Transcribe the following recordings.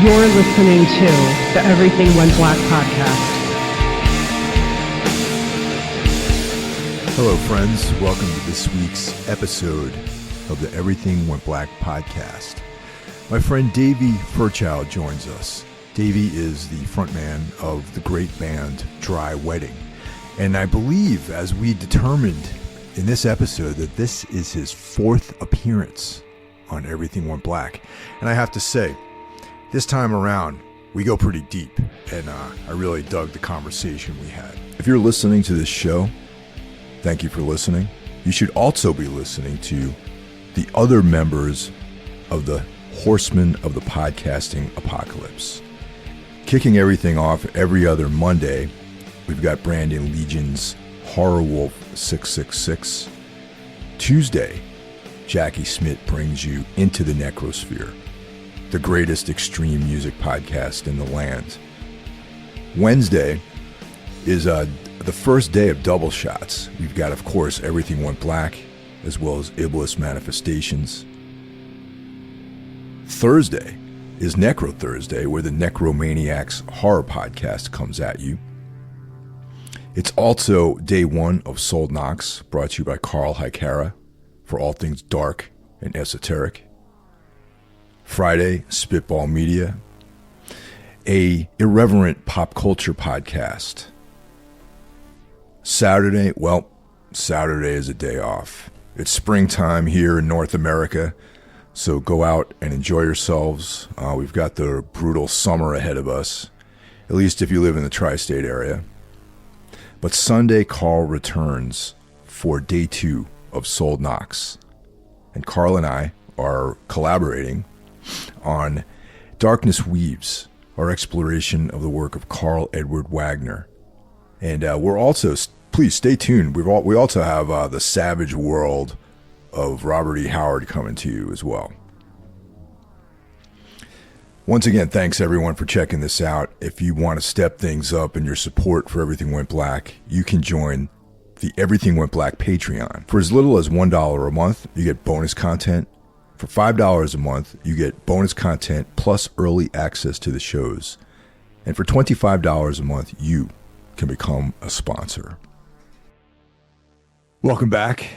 You're listening to the Everything Went Black podcast. Hello, friends. Welcome to this week's episode of the Everything Went Black podcast. My friend Davey Ferchow joins us. Davey is the frontman of the great band Dry Wedding. And I believe, as we determined in this episode, that this is his fourth appearance on Everything Went Black. And I have to say, this time around, we go pretty deep, and I really dug the conversation we had. If you're listening to this show, thank you for listening. You should also be listening to the other members of the Horsemen of the Podcasting Apocalypse. Kicking everything off every other Monday, we've got Brandon Legion's Horror Wolf 666. Tuesday, Jackie Smith brings you Into the Necrosphere, the greatest extreme music podcast in the land. Wednesday is the first day of double shots. We've got, of course, Everything Went Black, as well as Iblis Manifestations. Thursday is Necro Thursday, where the Necromaniacs Horror Podcast comes at you. It's also day one of Sold Knocks, brought to you by Carl Hikara for all things dark and esoteric. Friday, Spitball Media, a irreverent pop culture podcast. Saturday is a day off. It's springtime here in North America, so go out and enjoy yourselves. We've got the brutal summer ahead of us, at least if you live in the tri-state area. But Sunday, Carl returns for day two of Sold Knocks. And Carl and I are collaborating on Darkness Weaves, our exploration of the work of Carl Edward Wagner. And we're also, please stay tuned, we also have the Savage World of Robert E. Howard coming to you as well. Once again, thanks everyone for checking this out. If you want to step things up in your support for Everything Went Black, you can join the Everything Went Black Patreon. For as little as $1 a month, you get bonus content. For $5 a month, you get bonus content plus early access to the shows. And for $25 a month, you can become a sponsor. Welcome back,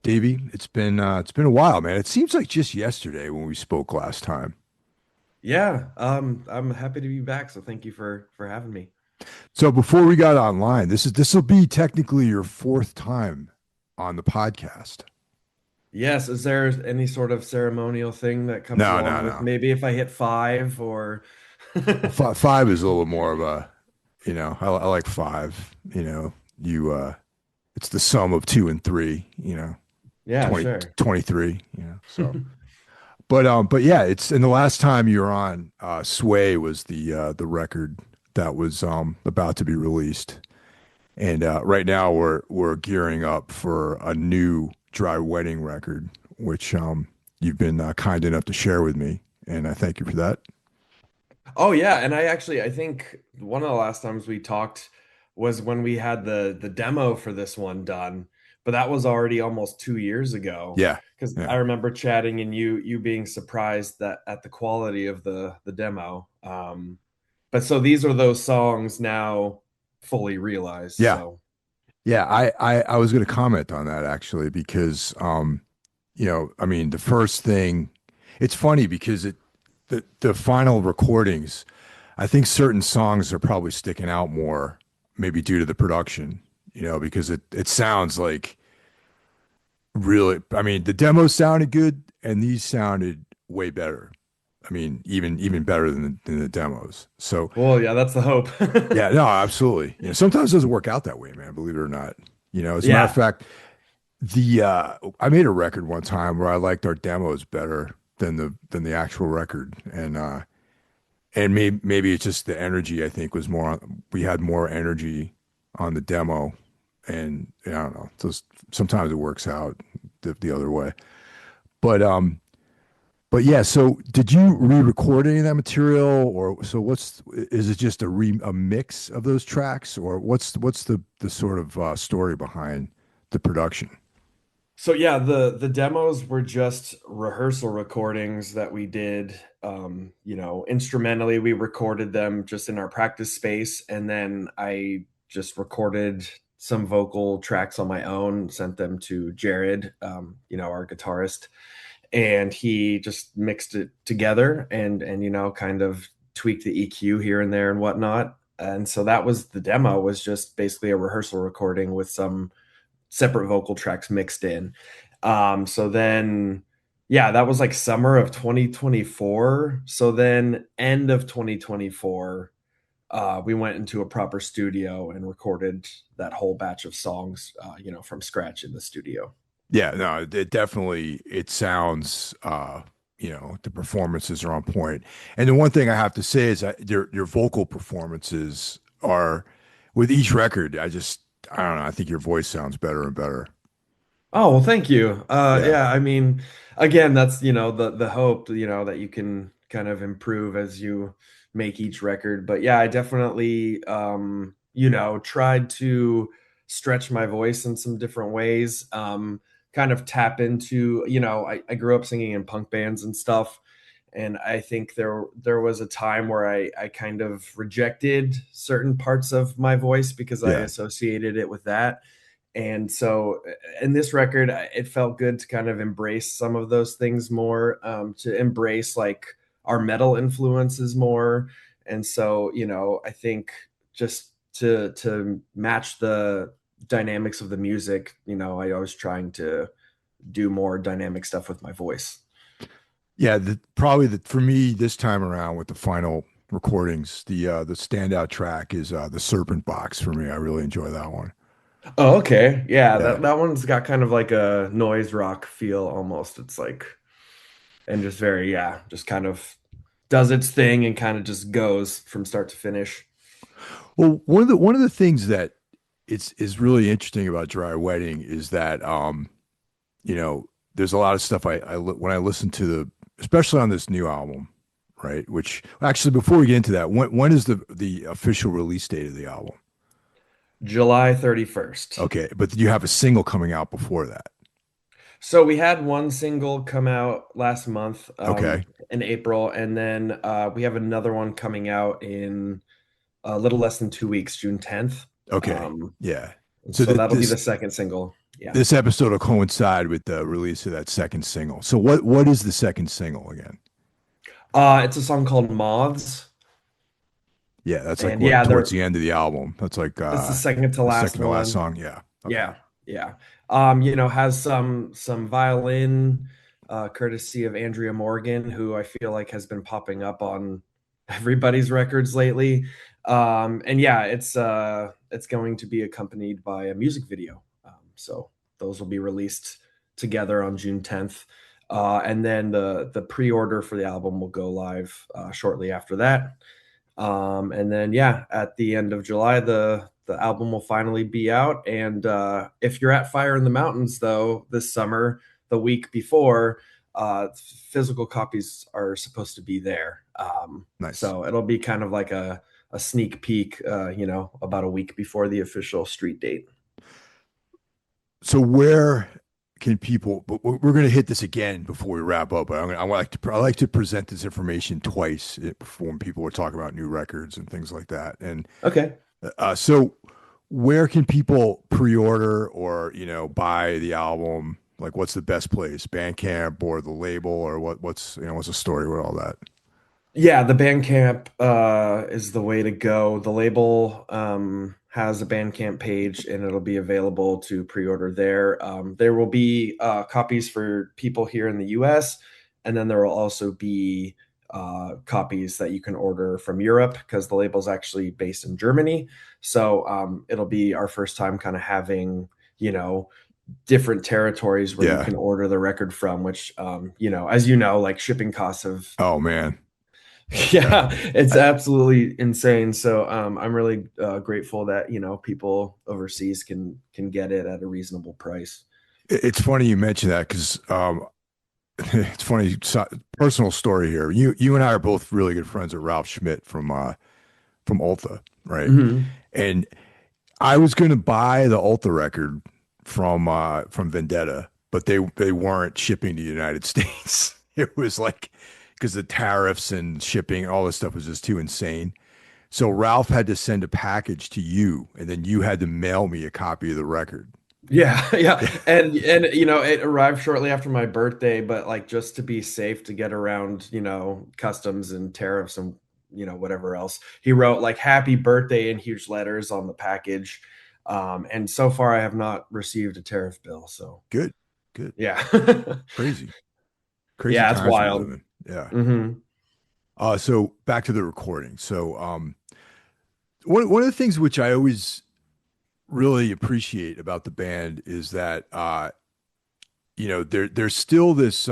Davey. It's been a while, man. It seems like just yesterday when we spoke last time. Yeah, I'm happy to be back. So thank you for having me. So before we got online, this will be technically your fourth time on the podcast. Yes. Is there any sort of ceremonial thing that comes along with maybe if I hit 5 or 5 is a little more of a, I like 5, it's the sum of 2 and 3, Yeah, 20, sure. 23, so, but yeah, it's, and the last time you were on, Sway was the record that was, about to be released. And, right now we're gearing up for a new Dry Wedding record, which you've been kind enough to share with me, and I thank you for that. Oh yeah, and I think one of the last times we talked was when we had the demo for this one done, but that was already almost 2 years ago. Yeah, because I remember chatting and you being surprised at the quality of the demo. But so these are those songs now fully realized. Yeah. So. Yeah, I was going to comment on that actually, because, the first thing, it's funny because the final recordings, I think certain songs are probably sticking out more, maybe due to the production, because it sounds like really, the demos sounded good and these sounded way better. Even better than the demos. So, well, yeah, that's the hope. Yeah, no, absolutely. Sometimes it doesn't work out that way, man. Believe it or not. As a matter of fact, I made a record one time where I liked our demos better than the actual record, and maybe it's just the energy. I think was more. We had more energy on the demo, and I don't know. Sometimes it works out the other way, But yeah, so did you re-record any of that material, or so is it just a mix of those tracks, or what's the sort of story behind the production? So yeah, the demos were just rehearsal recordings that we did. Instrumentally, we recorded them just in our practice space, and then I just recorded some vocal tracks on my own, sent them to Jared, our guitarist, and he just mixed it together and kind of tweaked the EQ here and there and whatnot. And so that was the demo, was just basically a rehearsal recording with some separate vocal tracks mixed in. So then, yeah, that was like summer of 2024. So then, end of 2024, we went into a proper studio and recorded that whole batch of songs, from scratch in the studio. Yeah, no, it definitely it sounds the performances are on point. And the one thing I have to say is that your vocal performances are with each record, I don't know, I think your voice sounds better and better. Oh, well, thank you. Yeah. Yeah, I mean, again, that's, the hope, that you can kind of improve as you make each record. But yeah, I definitely tried to stretch my voice in some different ways. Kind of tap into, I grew up singing in punk bands and stuff. And I think there was a time where I kind of rejected certain parts of my voice because I Yeah. associated it with that. And so in this record, it felt good to kind of embrace some of those things more, to embrace like our metal influences more. And so, I think just to match the dynamics of the music, I was trying to do more dynamic stuff with my voice. Yeah, probably for me this time around with the final recordings, the standout track is the Serpent Box for me. I really enjoy that one. Oh, okay. Yeah, Yeah. that one's got kind of like a noise rock feel almost. It's like, and just very, yeah, just kind of does its thing and kind of just goes from start to finish. Well, one of the things that is really interesting about Dry Wedding is that you know, there's a lot of stuff when I listen to especially on this new album, right? Which actually, before we get into that, when is the official release date of the album? July 31st. Okay, but you have a single coming out before that. So we had one single come out last month, Okay, in April, and then we have another one coming out in a little less than 2 weeks, June 10th. okay, Um, yeah. and So so th that'll be this the second single. Yeah. this episode will coincide with the release of that second single. So what is the second single again? It's a song called Moths. Yeah, that's like And what yeah, towards the end of the album. That's like that's the second to the last second to last one. song. Yeah. Okay. Yeah, yeah. Has some violin, courtesy of Andrea Morgan, who I feel like has been popping up on everybody's records lately. And yeah, it's going to be accompanied by a music video. So those will be released together on June 10th. And then the pre-order for the album will go live shortly after that. And then yeah, at the end of July, the album will finally be out. And if you're at Fire in the Mountains though this summer, the week before, physical copies are supposed to be there. Nice. So it'll be kind of like a sneak peek, about a week before the official street date. So where can people? But we're going to hit this again before we wrap up. But I like to present this information twice before when people are talking about new records and things like that. And Okay. so where can people pre-order or buy the album? Like, what's the best place? Bandcamp or the label or what's the story with all that? Yeah, the Bandcamp is the way to go. The label has a Bandcamp page and it'll be available to pre-order there. There will be copies for people here in the US, and then there will also be copies that you can order from Europe because the label's actually based in Germany. So it'll be our first time kind of having, different territories where you Yeah. can order the record from, which, like shipping costs have Oh man. Yeah. yeah, it's I, absolutely insane. So I'm really grateful that people overseas can get it at a reasonable price. it's funny you mentioned that because it's funny. Personal story here. You and I are both really good friends with Ralph Schmidt from Ulta, right? Hmm. And I was going to buy the Ulta record from Vendetta, but they weren't shipping to the United States. It was like because the tariffs and shipping, all this stuff was just too insane. So Ralph had to send a package to you, and then you had to mail me a copy of the record. Yeah, yeah. And it arrived shortly after my birthday, but like just to be safe to get around, customs and tariffs and whatever else. He wrote like happy birthday in huge letters on the package. And so far I have not received a tariff bill. So Good, good, yeah. crazy, crazy Yeah, it's times we live wild. in. Yeah. Hmm. So back to the recording. So one of the things which I always really appreciate about the band is that there's still this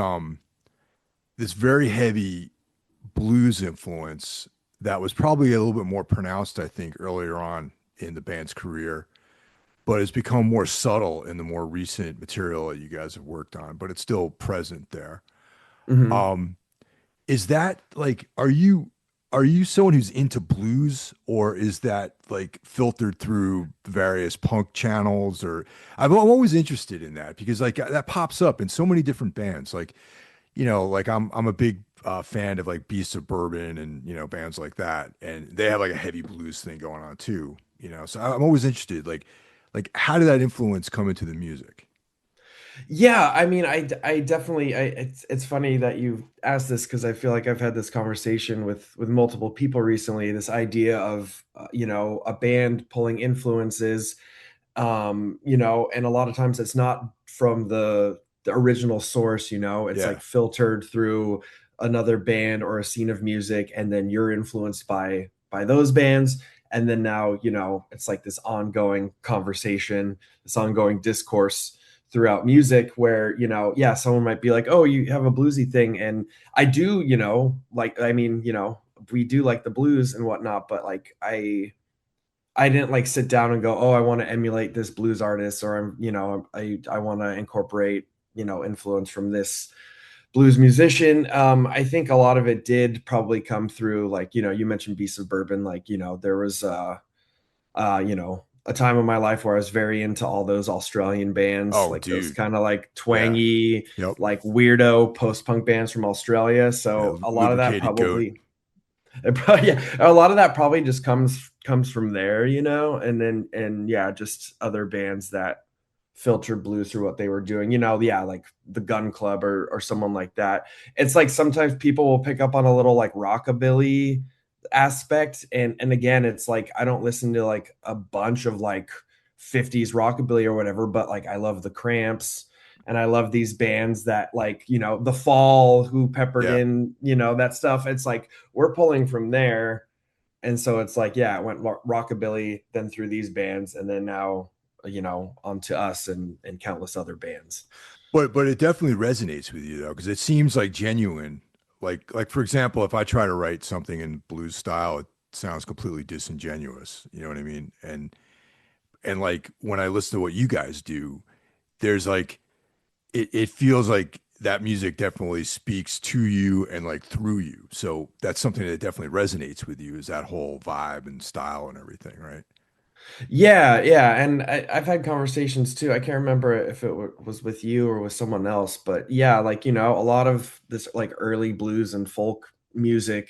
very heavy blues influence that was probably a little bit more pronounced, I think, earlier on in the band's career, but it's become more subtle in the more recent material that you guys have worked on, but it's still present there. Hmm. Um, is that like, are you someone who's into blues, or is that like filtered through various punk channels? Or I'm always interested in that because like that pops up in so many different bands. Like, like I'm a big fan of like Beast of Bourbon and bands like that, and they have like a heavy blues thing going on too. So I'm always interested, like how did that influence come into the music? Yeah, I mean, I definitely, it's funny that you asked this because I feel like I've had this conversation with multiple people recently. This idea of, a band pulling influences, and a lot of times it's not from the original source. It's Yeah, like filtered through another band or a scene of music, and then you're influenced by those bands, and then now it's like this ongoing conversation, this ongoing discourse throughout music where yeah, someone might be like, oh, you have a bluesy thing, and I do, like, I mean, we do like the blues and whatnot, but like I didn't like sit down and go, oh, I want to emulate this blues artist, or I want to incorporate influence from this blues musician. I think a lot of it did probably come through, like, you mentioned Beast of Bourbon, like, there was a time in my life where I was very into all those Australian bands, oh like those dude, kind of like yeah, twangy, yep, like weirdo post-punk bands from Australia. yeah, So a lot of that lubricated goat. probably yeah, a lot of that probably just comes from there, and then and yeah, just other bands that filtered blues through what they were doing, yeah, like the Gun Club or someone like that. It's like sometimes people will pick up on a little like rockabilly aspect, and again, it's like I don't listen to like a bunch of like 50s rockabilly or whatever, but like I love the Cramps, and I love these bands that, like, the Fall, who peppered Yeah. in that stuff. It's like we're pulling from there, and so it's like, yeah, it went rockabilly, then through these bands, and then now onto us and countless other bands. But it definitely resonates with you though, because it seems like genuine. Like for example, if I try to write something in blues style, it sounds completely disingenuous. You know what I mean? And like when I listen to what you guys do, there's like it feels like that music definitely speaks to you and like through you. So that's something that definitely resonates with you, is that whole vibe and style and everything, right? Yeah, yeah, and I've had conversations too. I can't remember if it was with you or with someone else, but yeah, like, a lot of this like early blues and folk music,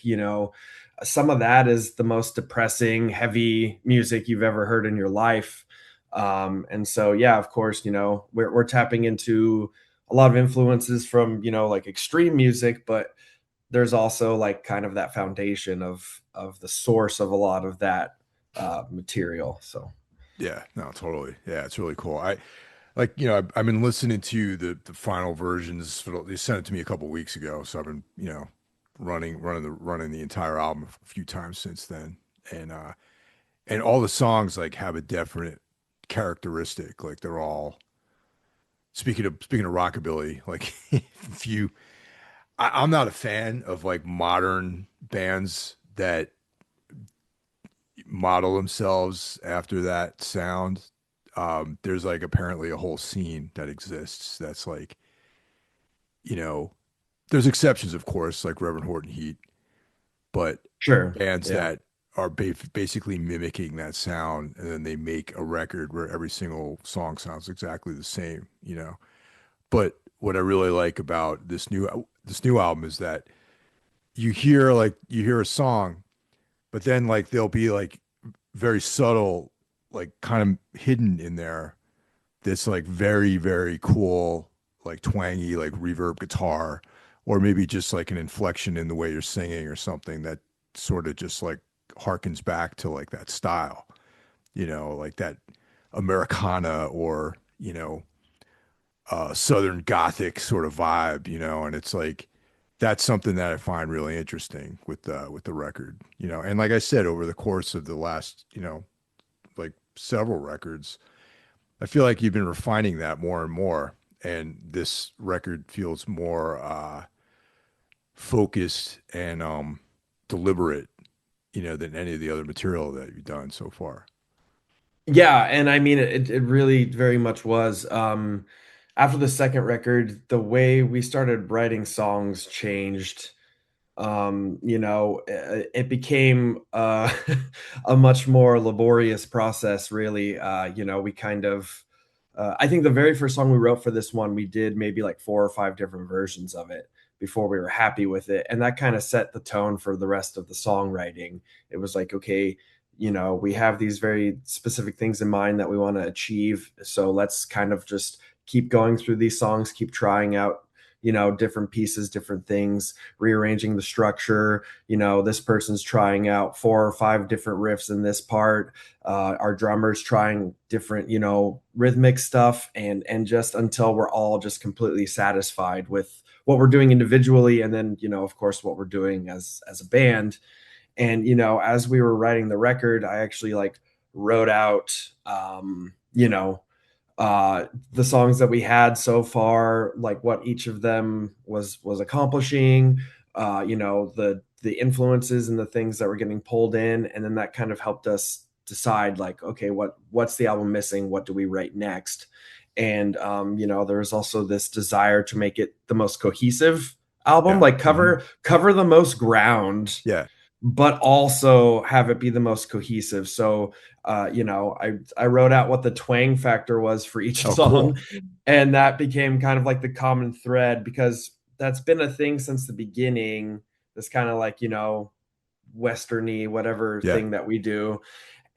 some of that is the most depressing, heavy music you've ever heard in your life. And so yeah, of course, we're tapping into a lot of influences from, like extreme music, but there's also like kind of that foundation of the source of a lot of that material. So Yeah, no, totally. Yeah, it's really cool. I like, I've been listening to the final versions. They sent it to me a couple weeks ago, so I've been, running the entire album a few times since then. And all the songs like have a definite characteristic. Like they're all speaking of rockabilly, like if you I'm not a fan of like modern bands that model themselves after that sound. There's like apparently a whole scene that exists that's like, you know, there's exceptions, of course, like Reverend Horton Heat, but sure, bands yeah. that are basically mimicking that sound, and then they make a record where every single song sounds exactly the same. But what I really like about this new album is that you hear a song, but then like there'll be like very subtle, like kind of hidden in there, this like very, very cool, like twangy, like reverb guitar, or maybe just like an inflection in the way you're singing or something that sort of just like harkens back to like that style, like that Americana or, Southern Gothic sort of vibe, and it's like that's something that I find really interesting with the record, and like I said, over the course of the last, like several records, I feel like you've been refining that more and more, and this record feels more focused and deliberate, than any of the other material that you've done so far. Yeah, and I mean it really very much was. After the second record, the way we started writing songs changed. It became a much more laborious process, really. We kind of I think the very first song we wrote for this one, we did maybe like four or five different versions of it before we were happy with it. And that kind of set the tone for the rest of the songwriting. It was like, okay, we have these very specific things in mind that we want to achieve. So let's kind of just keep going through these songs, keep trying out, different pieces, different things, rearranging the structure. This person's trying out four or five different riffs in this part. Our drummers trying different, rhythmic stuff, and just until we're all just completely satisfied with what we're doing individually, and then, of course, what we're doing as a band. And as we were writing the record, I actually like wrote out, the songs that we had so far, like what each of them was accomplishing, the influences and the things that were getting pulled in, and then that kind of helped us decide, like, okay, what's the album missing, what do we write next. And there was also this desire to make it the most cohesive album, Yeah. like cover the most ground, Yeah. but also have it be the most cohesive. So, I wrote out what the twang factor was for each Oh, song, cool. and that became kind of like the common thread, because that's been a thing since the beginning. This kind of like, westerny whatever Yeah. thing that we do.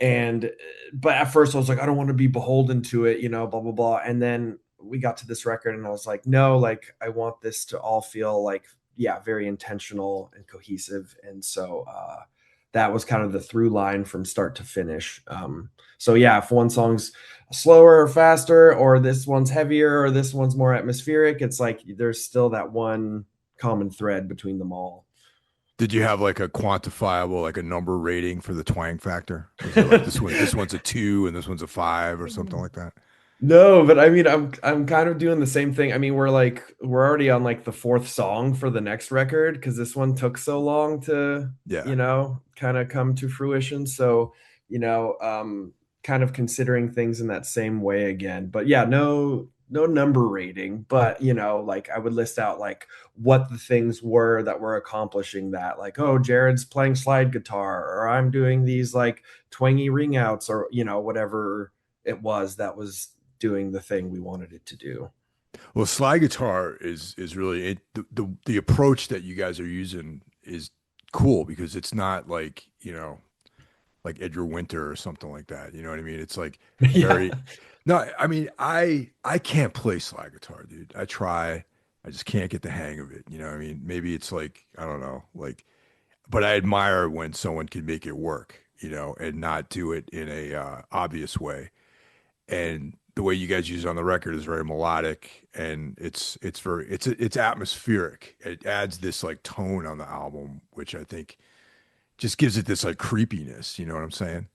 And but at first I was like, I don't want to be beholden to it, blah blah blah. And then we got to this record and I was like, no, like I want this to all feel like, yeah, very intentional and cohesive. And so that was kind of the through line from start to finish. So yeah, if one song's slower or faster, or this one's heavier, or this one's more atmospheric, it's like there's still that one common thread between them all. Did you have like a quantifiable, like a number rating for the twang factor? Was it like this one's a 2 and this one's a 5 or something like that? No, but I mean, I'm kind of doing the same thing. I mean, we're already on like the fourth song for the next record, because this one took so long to, Yeah. kind of come to fruition. So, kind of considering things in that same way again. But yeah, no number rating, but like I would list out like what the things were that were accomplishing that. Like, oh, Jared's playing slide guitar, or I'm doing these like twangy ring outs, or whatever it was that was doing the thing we wanted it to do. Well, slide guitar is really the approach that you guys are using is cool because it's not like, like Edgar Winter or something like that. You know what I mean? It's like Yeah. very no, I mean, I can't play slide guitar, dude. I try. I just can't get the hang of it. You know what I mean? Maybe it's like, I don't know, like, but I admire when someone can make it work, and not do it in a obvious way. And the way you guys use it on the record is very melodic, and it's atmospheric. It adds this like tone on the album, which I think just gives it this like creepiness. You know what I'm saying?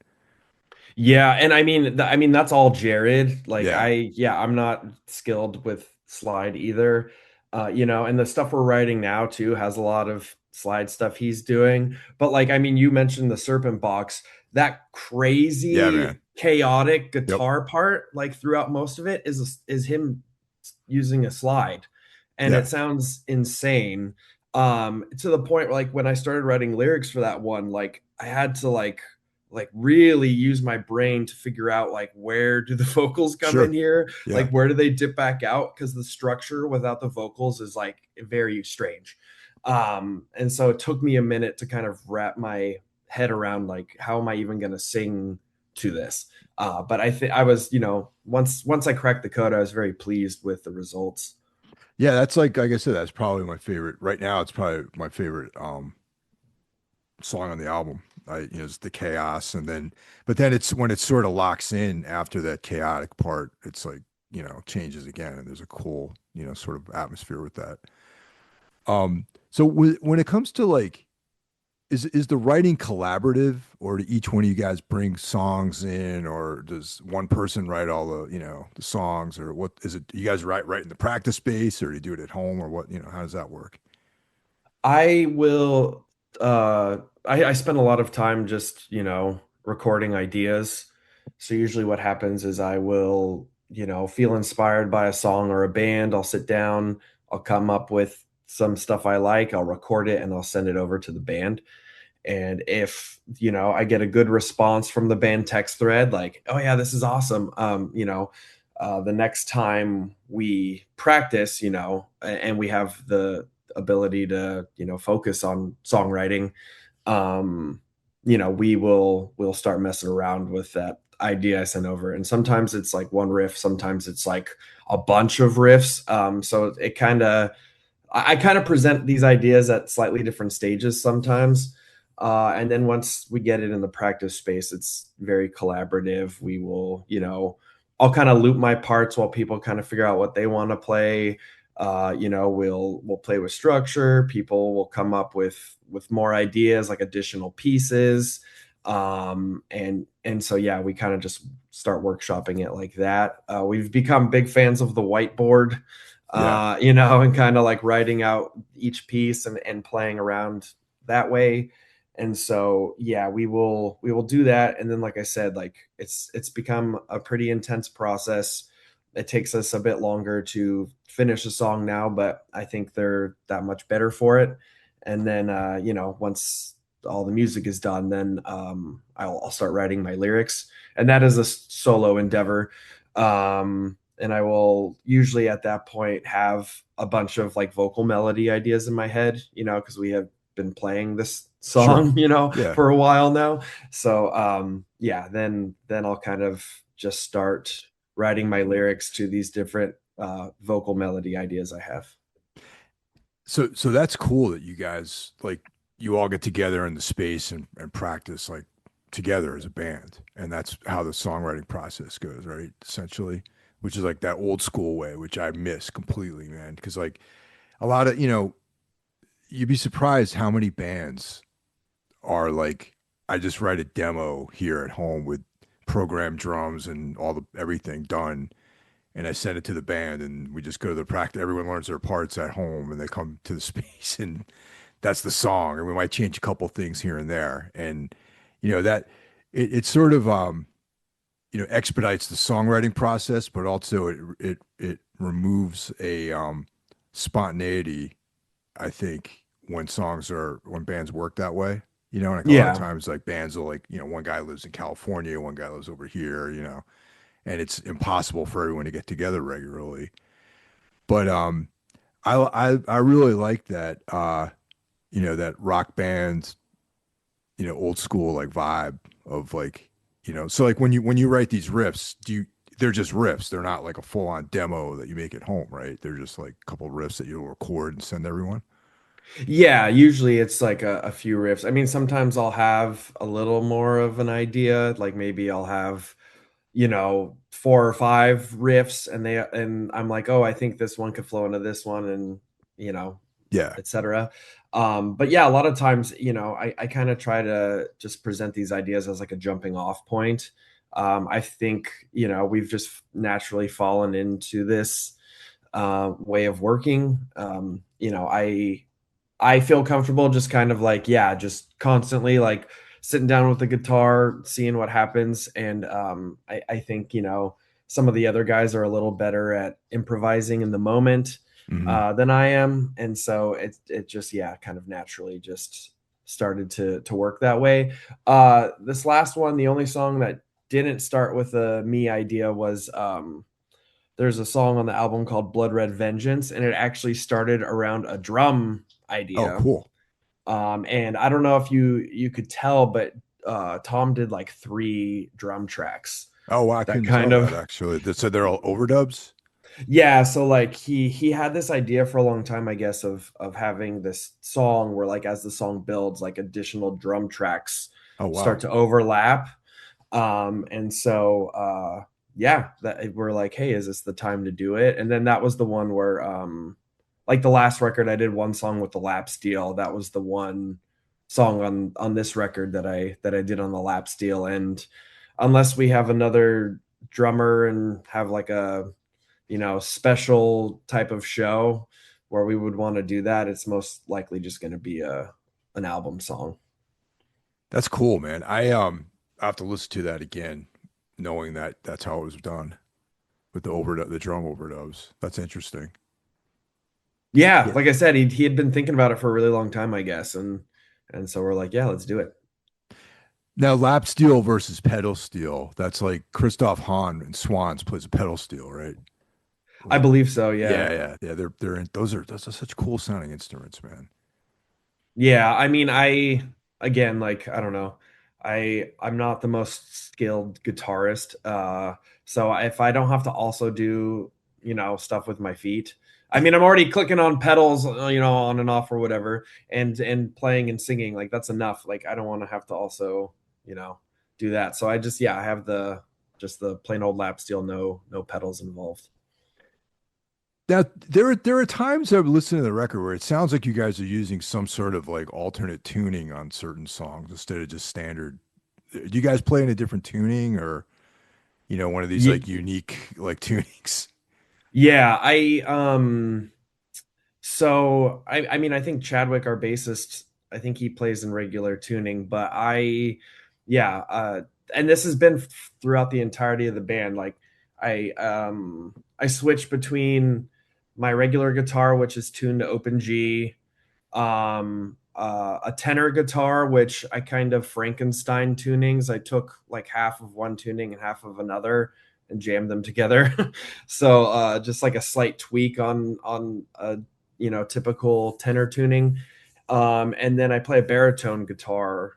Yeah, and I mean, I mean that's all Jared. Like Yeah. yeah, I'm not skilled with slide either. And the stuff we're writing now too has a lot of slide stuff he's doing. But like, I mean, you mentioned the Serpent Box, that Yeah, man. crazy chaotic Yep. guitar part, like throughout most of it is him using a slide, and Yeah. it sounds insane. To the point where, like, when I started writing lyrics for that one, like I had to like really use my brain to figure out like where do the vocals come in Sure. here, Yeah. like where do they dip back out, because the structure without the vocals is like very strange. And so it took me a minute to kind of wrap my head around like how am I even going to sing to this. But I think I was, once I cracked the code, I was very pleased with the results. Yeah, that's like I said, that's probably my favorite. Right now, it's probably my favorite song on the album. It's the chaos, and then but then it's when it sort of locks in after that chaotic part, it's like, changes again, and there's a cool, sort of atmosphere with that. So when it comes to like, is the writing collaborative, or do each one of you guys bring songs in, or does one person write all the, the songs, or what is it? You guys write in the practice space, or do you do it at home, or what? How does that work? I will I spend a lot of time just, recording ideas. So usually what happens is I will, feel inspired by a song or a band. I'll sit down, I'll come up with some stuff I like, I'll record it and I'll send it over to the band. And if, I get a good response from the band text thread, like, oh yeah, this is awesome. The next time we practice, and we have the ability to, focus on songwriting, um, we'll start messing around with that idea I sent over. And sometimes it's like one riff, sometimes it's like a bunch of riffs. So it kind of, I kind of present these ideas at slightly different stages sometimes. And then once we get it in the practice space, it's very collaborative. We will, I'll kind of loop my parts while people kind of figure out what they want to play. We'll play with structure. People will come up with more ideas, like additional pieces. And so yeah, we kind of just start workshopping it like that. We've become big fans of the whiteboard, Yeah. and kind of like writing out each piece and playing around that way. And so yeah, we will do that. And then like I said, like it's become a pretty intense process. It takes us a bit longer to finish a song now, but I think they're that much better for it. And then once all the music is done, then I'll start writing my lyrics, and that is a solo endeavor. And I will usually at that point have a bunch of like vocal melody ideas in my head, because we have been playing this Sure. song, Yeah. for a while now. So yeah, then I'll kind of just start writing my lyrics to these different vocal melody ideas I have. So that's cool that you guys like you all get together in the space and practice like together as a band. And that's how the songwriting process goes, right? Essentially, which is like that old school way, which I miss completely, man. Because like a lot of, you'd be surprised how many bands are like, I just write a demo here at home with programmed drums and all the everything done, and I send it to the band, and we just go to the practice. Everyone learns their parts at home, and they come to the space, and that's the song. And we might change a couple things here and there, and that it sort of expedites the songwriting process, but also it removes a spontaneity. I think when bands work that way, like a lot of Yeah. times like bands will like one guy lives in California, one guy lives over here, and it's impossible for everyone to get together regularly. But I really like that that rock band, old school like vibe of like, so like when you write these riffs, they're just riffs. They're not like a full on demo that you make at home, right? They're just like a couple riffs that you'll record and send everyone. Yeah, usually it's like a few riffs. I mean, sometimes I'll have a little more of an idea, like maybe I'll have, four or five riffs, and I'm like, oh, I think this one could flow into this one, and you know, Yeah. etc. But yeah, a lot of times, I kind of try to just present these ideas as like a jumping off point. I think, we've just naturally fallen into this way of working. I feel comfortable just kind of like, yeah, just constantly like sitting down with the guitar, seeing what happens. And I think, some of the other guys are a little better at improvising in the moment Hmm. than I am. And so it just, yeah, kind of naturally just started to work that way. This last one, the only song that didn't start with a me idea was there's a song on the album called Blood Red Vengeance, and it actually started around a drum Oh, idea. cool. And I don't know if you could tell, but Tom did like 3 drum tracks Oh, wow, I that couldn't tell kind that of actually. So they're all overdubs? yeah, so like he had this idea for a long time, I guess, of having this song where like as the song builds, like additional drum tracks Oh, start wow. to overlap. And so yeah, that we're like, hey, is this the time to do it? And then that was the one where like the last record I did one song with the lap steel. That was the one song on this record that I did on the lap steel. And unless we have another drummer and have like a special type of show where we would want to do that, it's most likely just going to be a an album song. That's cool, man. I have to listen to that again, knowing that that's how it was done with the drum overdubs. That's interesting. Yeah, Yeah. like I said, he had been thinking about it for a really long time, I guess, and so we're like, yeah, let's do it. Now, lap steel versus pedal steel. That's like Christoph Hahn and Swans plays a pedal steel, right? I Or believe so, yeah, yeah. yeah, yeah. Those are such cool sounding instruments, man. Yeah, I mean, again, like I don't know. I'm not the most skilled guitarist. So if I don't have to also do, stuff with my feet. I mean, I'm already clicking on pedals, on and off or whatever, and playing and singing, like that's enough. Like I don't want to have to also, you know, do that. So I just yeah, I have the just the plain old lap steel, no pedals involved. Now, there are times I've listened to the record where it sounds like you guys are using some sort of like alternate tuning on certain songs instead of just standard. Do you guys play in a different tuning or, one of these like unique like tunings? Yeah, I mean I think Chadwick, our bassist, I think he plays in regular tuning, but yeah, and this has been throughout the entirety of the band. Like I switch between my regular guitar, which is tuned to open G, a tenor guitar, which I kind of Frankenstein tunings. I took like half of one tuning and half of another and jammed them together. So just like a slight tweak on a typical tenor tuning. And then I play a baritone guitar.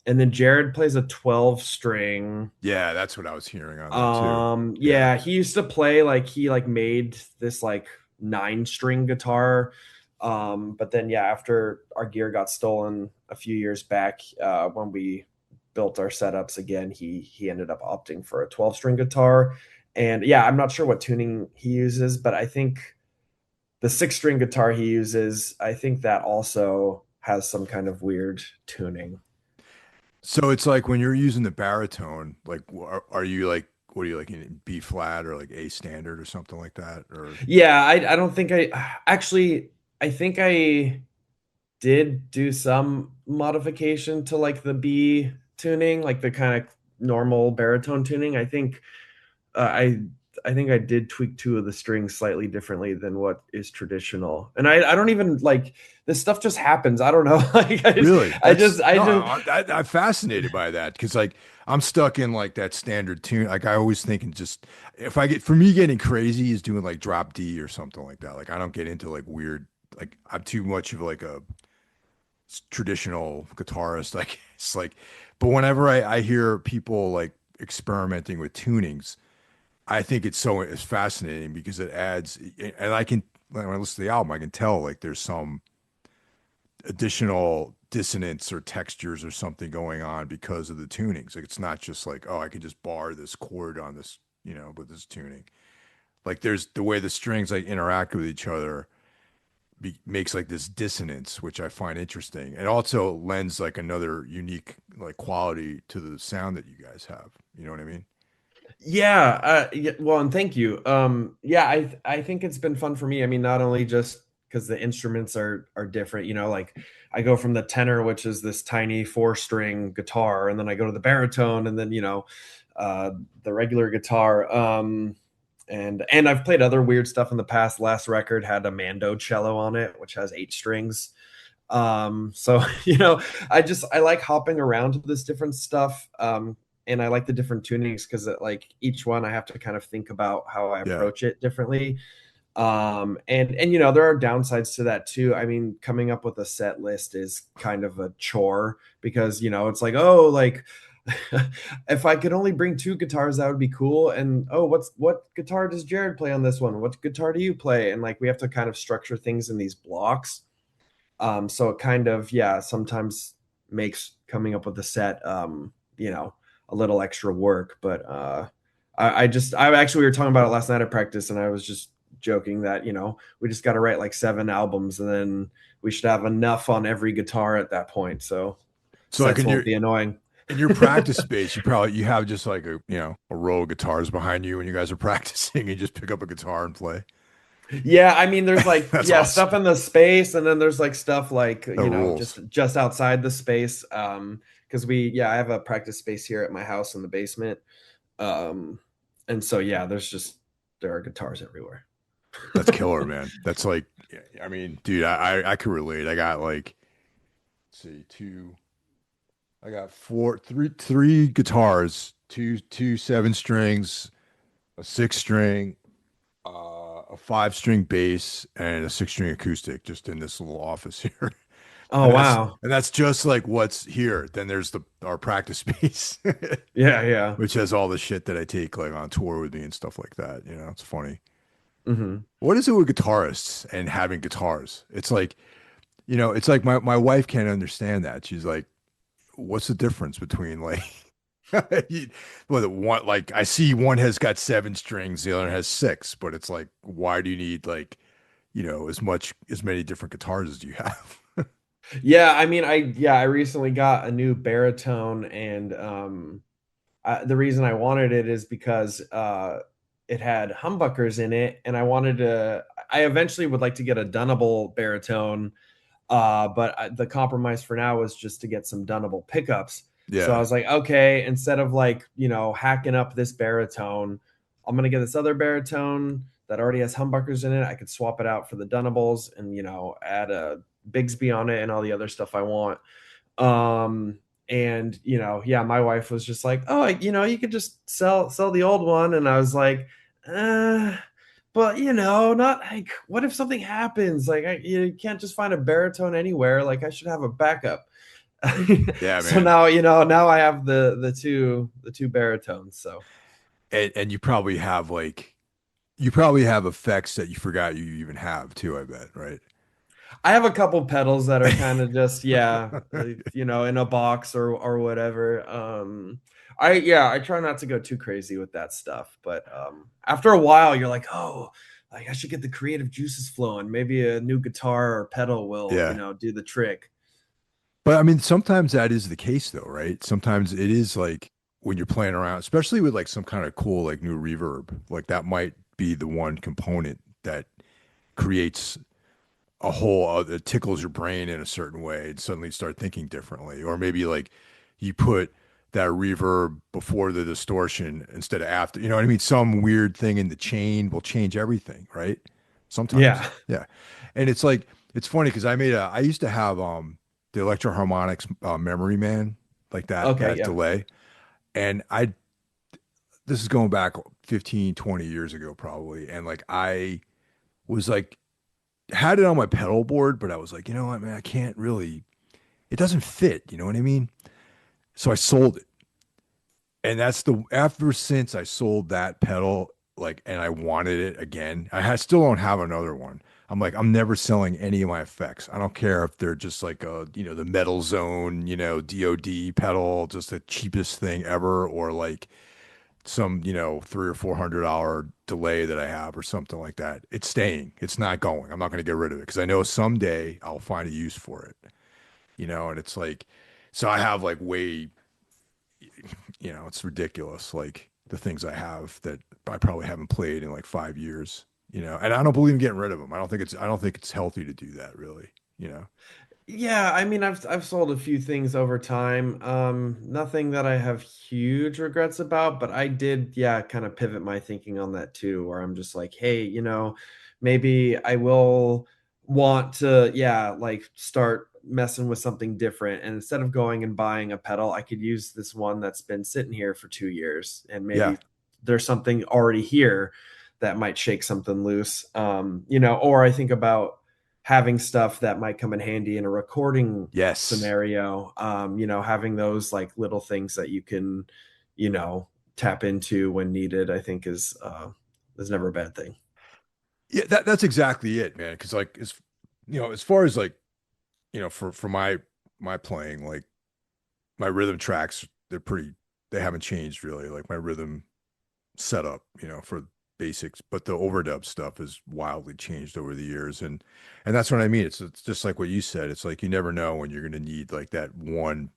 And then Jared plays a 12 string. Yeah, that's what I was hearing on that too. Yeah. Yeah, he used to play like he like made this like 9 string guitar. But then yeah, after our gear got stolen a few years back, when we built our setups again, he ended up opting for a 12 string guitar. And yeah, I'm not sure what tuning he uses, but I think the 6 string guitar he uses, I think that also has some kind of weird tuning. So it's like when you're using the baritone, like are you like what are you like in B flat or like A standard or something like that? Or Yeah, I don't think I actually I think I did do some modification to like the B tuning, like the kind of normal baritone tuning. I think I did tweak 2 of the strings slightly differently than what is traditional. And I don't even like this stuff just happens. I don't know. Like really? I just I No, just I'm fascinated by that because like I'm stuck in like that standard tune. Like I always think and just if I get for me getting crazy is doing like drop D or something like that. Like I don't get into like weird like I'm too much of like a traditional guitarist. Like it's like, but whenever I hear people like experimenting with tunings, I think it's fascinating because it adds and I can when I listen to the album I can tell like there's some additional dissonance or textures or something going on because of the tunings. Like it's not just like, oh, I can just bar this chord on this, with this tuning. Like there's the way the strings like interact with each other makes like this dissonance, which I find interesting. And also lends like another unique like quality to the sound that you guys have. You know what I mean? yeah, yeah, well, and thank you. Yeah, I think it's been fun for me. I mean, not only just because the instruments are different, like I go from the tenor, which is this tiny 4 string guitar, and then I go to the baritone, and then uh, the regular guitar. And I've played other weird stuff in the past. Last record had a mando cello on it, which has 8 strings. So I like hopping around to this different stuff. And I like the different tunings because like each one I have to kind of think about how I Yeah. approach it differently. And there are downsides to that too. I mean, coming up with a set list is kind of a chore because it's like, oh, like if I could only bring two guitars, that would be cool. And oh, what guitar does Jared play on this one? What guitar do you play? And like we have to kind of structure things in these blocks. So it kind of, yeah, sometimes makes coming up with a set, a little extra work. But I actually, we were talking about it last night at practice, and I was just joking that, we just got to write like 7 albums, and then we should have enough on every guitar at that point. So So like sets won't be annoying. in your practice space, you have just like a row of guitars behind you when you guys are practicing. You just pick up a guitar and play. Yeah, I mean, there's like, That's yeah, stuff awesome. in the space, and then there's like stuff like, That rules. just outside the space. Because I have a practice space here at my house in the basement. Um, and so yeah, there are guitars everywhere. That's killer, man. That's like, I mean, dude, I could relate. I got like, let's see, I got three guitars, two 7 strings, a 6 string, a 5 string bass, and a 6 string acoustic, just in this little office here. Oh And wow. that's just like what's here. Then there's our practice space, Yeah, yeah. which has all the shit that I take like on tour with me and stuff like that. It's funny. Hmm. What is it with guitarists and having guitars? It's like my wife can't understand that. She's like, what's the difference between like well, the one, like I see one has got 7 strings, the other has 6, but it's like, why do you need like, as many different guitars as you have? Yeah, I mean, I recently got a new baritone, and the reason I wanted it is because it had humbuckers in it, and I eventually would like to get a Dunnable baritone. But the compromise for now was just to get some Dunnable pickups. So I Yeah. was like, okay, instead of like, hacking up this baritone, I'm gonna get this other baritone that already has humbuckers in it. I could swap it out for the Dunnables and add a Bigsby on it and all the other stuff I want. And yeah, my wife was just like, oh, you could just sell the old one. And I was like, uh, but not like, what if something happens? Like, you can't just find a baritone anywhere. Like, I should have a backup. Yeah, So man. now I have the two baritones. So And you probably have effects that you forgot you even have too, I bet, right? I have a couple pedals that are kind of just, yeah, in a box or whatever. I try not to go too crazy with that stuff, but after a while you're like, oh, like I should get the creative juices flowing. Maybe a new guitar or pedal will, Yeah. do the trick. But I mean, sometimes that is the case though, right? Sometimes it is like when you're playing around, especially with like some kind of cool like new reverb, like that might be the one component that creates a whole other tickles your brain in a certain way and suddenly start thinking differently. Or maybe like you put that reverb before the distortion instead of after. You know what I mean? Some weird thing in the chain will change everything, right? Sometimes. Yeah. Yeah. And it's like it's funny because I used to have the Electro Harmonics Memory Man, like Okay. that Yeah. delay. And I this is going back 15, 20 years ago probably. And like I was like had it on my pedal board, but I was like, you know what, man, I can't really, it doesn't fit. You know what I mean? So I sold it. And ever since I sold that pedal, like, and I wanted it again, still don't have another one. I'm like, I'm never selling any of my effects. I don't care if they're just like the Metal Zone, DOD pedal, just the cheapest thing ever, or like some, $300 or $400 delay that I have or something like that. It's staying. It's not going. I'm not going to get rid of it because I know someday I'll find a use for it. And it's like, so I have like it's ridiculous. Like the things I have that I probably haven't played in like 5 years. And I don't believe in getting rid of them. I don't think it's healthy to do that really. You know. Yeah, I mean, I've sold a few things over time. Nothing that I have huge regrets about, but I did, yeah, kind of pivot my thinking on that too, where I'm just like, hey, maybe I will want to, yeah, like start messing with something different. And instead of going and buying a pedal, I could use this one that's been sitting here for 2 years, and Yeah. maybe there's something already here that might shake something loose. Or I think about having stuff that might come in handy in a recording Yes. scenario. Having those like little things that you can, you know, tap into when needed, I think is never a bad thing. Yeah, that's exactly it, man. Because like, as far as like, for my playing, like my rhythm tracks, they haven't changed really. Like my rhythm setup, for basics, but the overdub stuff has wildly changed over the years, and that's what I mean. It's just like what you said. It's like you never know when you're going to need like that one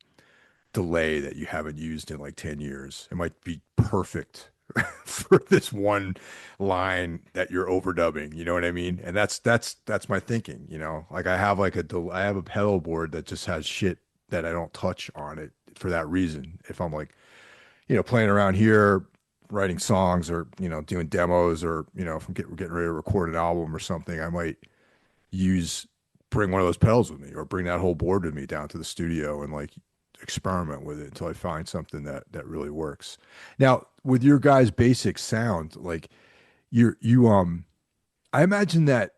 delay that you haven't used in like 10 years. It might be perfect for this one line that you're overdubbing, you know what I mean? And that's my thinking, Like I have a pedal board that just has shit that I don't touch on it for that reason. If I'm like, playing around here, writing songs or, doing demos or, if we're getting ready to record an album or something, I might use bring one of those pedals with me or bring that whole board with me down to the studio and like experiment with it until I find something that really works. Now, with your guys' basic sound, like you I imagine that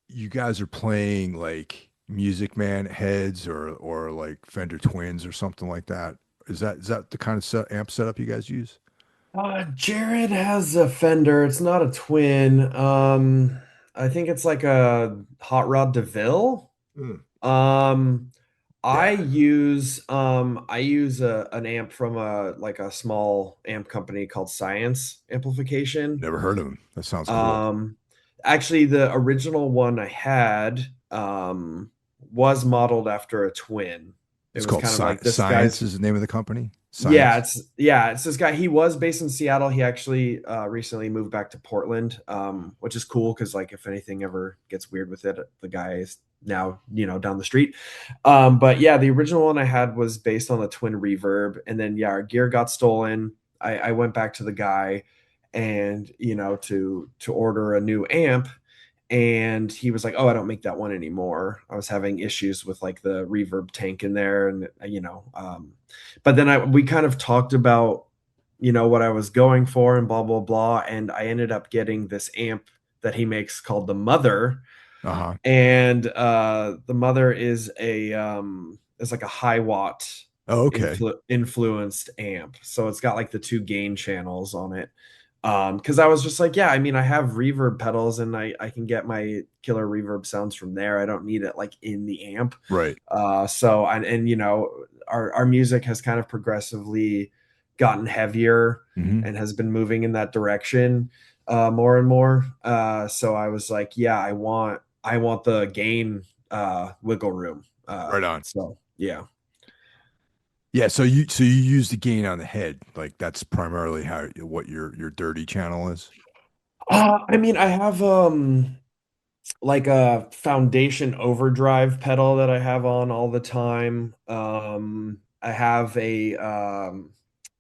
you guys are playing like Music Man heads or like Fender Twins or something like that. Is that the kind of amp setup you guys use? Jared has a Fender. It's not a twin. I think it's like a Hot Rod DeVille. Mm. Um, Yeah, I use an amp from a small amp company called Science Amplification. never heard of them. That sounds cool. Um, Actually, the original one I had was modeled after a twin. It It's was called kind of like this Science guy's. is the name of the company. Yeah, Science. it's this guy. He was based in Seattle. He actually recently moved back to Portland, which is cool because like if anything ever gets weird with it, the guy is now down the street. But yeah, the original one I had was based on the twin reverb, and then yeah, our gear got stolen. I went back to the guy, and to order a new amp, and he was like, "Oh, I don't make that one anymore." I was having issues with like the reverb tank in there, and but then we kind of talked about what I was going for and blah blah blah, and I ended up getting this amp that he makes called the Mother, Uh-huh. and the Mother is like a high watt Oh, okay. influenced amp, so it's got like the two gain channels on it. Because I was just like, yeah, I mean, I have reverb pedals and I can get my killer reverb sounds from there. I don't need it like in the amp. Right. So and our music has kind of progressively gotten heavier Hmm. and has been moving in that direction more and more. So I was like, yeah, I want the gain wiggle room. Right on. So yeah. Yeah, so you use the gain on the head. Like that's primarily how what your dirty channel is. I mean, I have like a foundation overdrive pedal that I have on all the time. I have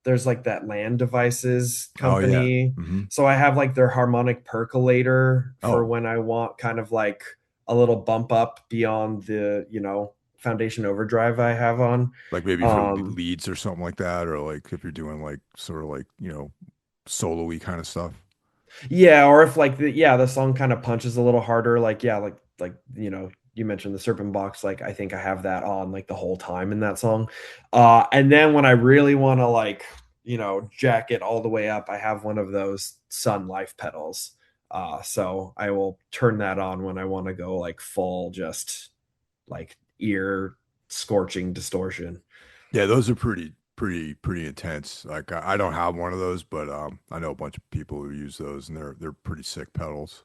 there's like that Land Devices Oh yeah. company. Hmm. So I have like their harmonic percolator for Oh, when I want kind of like a little bump up beyond the, foundation overdrive I have on. like maybe for Um, leads or something like that, or like if you're doing like sort of like, solo-y kind of stuff. Yeah, or if like the song kind of punches a little harder, like yeah, like you mentioned the Serpent Box, like I think I have that on like the whole time in that song. And then when I really want to like, jack it all the way up, I have one of those Sun Life pedals. So I will turn that on when I want to go like full just like ear scorching distortion. Yeah, those are pretty intense. Like I don't have one of those, but I know a bunch of people who use those and they're pretty sick pedals.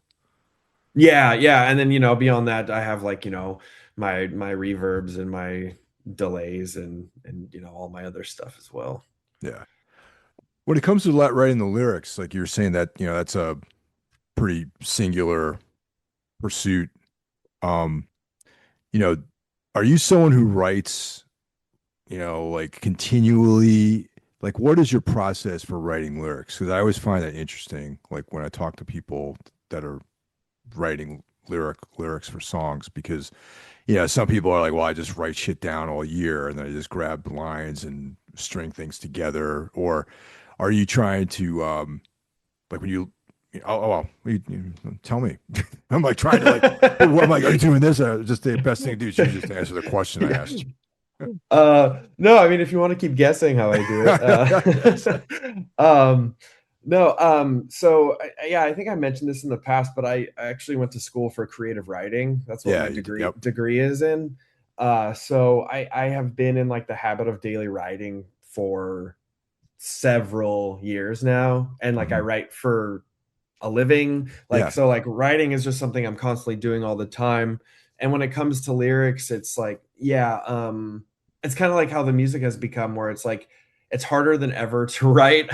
Yeah, yeah, and then beyond that, I have like my reverbs and my delays and all my other stuff as well. Yeah. When it comes to writing the lyrics, like you were saying that, that's a pretty singular pursuit. Um, you know, are you someone who writes, like continually? Like, what is your process for writing lyrics? Because I always find that interesting. Like when I talk to people that are writing lyrics for songs because some people are like, well, I just write shit down all year and then I just grab lines and string things together. Or are you trying to like when you well, tell me. I'm like trying to like I'm like, are you doing this? Just the best thing to do is you just answer the question I Yeah. asked No, I mean, if you want to keep guessing how I do it, you. no, so yeah, I think I mentioned this in the past, but I actually went to school for creative writing. That's what Yeah, my you did. degree Yep. degree is in. So I have been in like the habit of daily writing for several years now, and like I Mhm. write for a living. Like, Yeah. so like writing is just something I'm constantly doing all the time. And when it comes to lyrics, it's like, yeah, it's kind of like how the music has become, where it's like it's harder than ever to write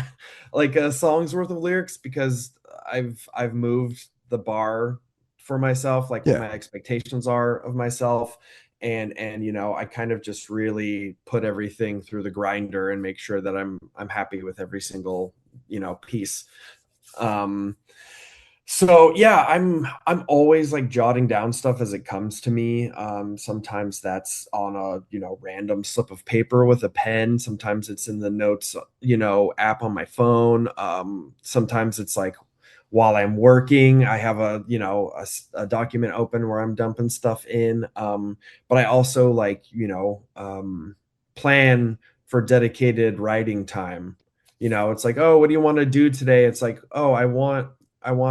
like a song's worth of lyrics because I've moved the bar for myself, like what Yeah. my expectations are of myself. And I kind of just really put everything through the grinder and make sure that I'm happy with every single piece. um so yeah, I'm always like jotting down stuff as it comes to me. Sometimes that's on a random slip of paper with a pen. Sometimes it's in the notes app on my phone. Sometimes it's like while I'm working, I have a document open where I'm dumping stuff in. But I also like plan for dedicated writing time. It's like, oh, what do you want to do today? It's like, oh, I want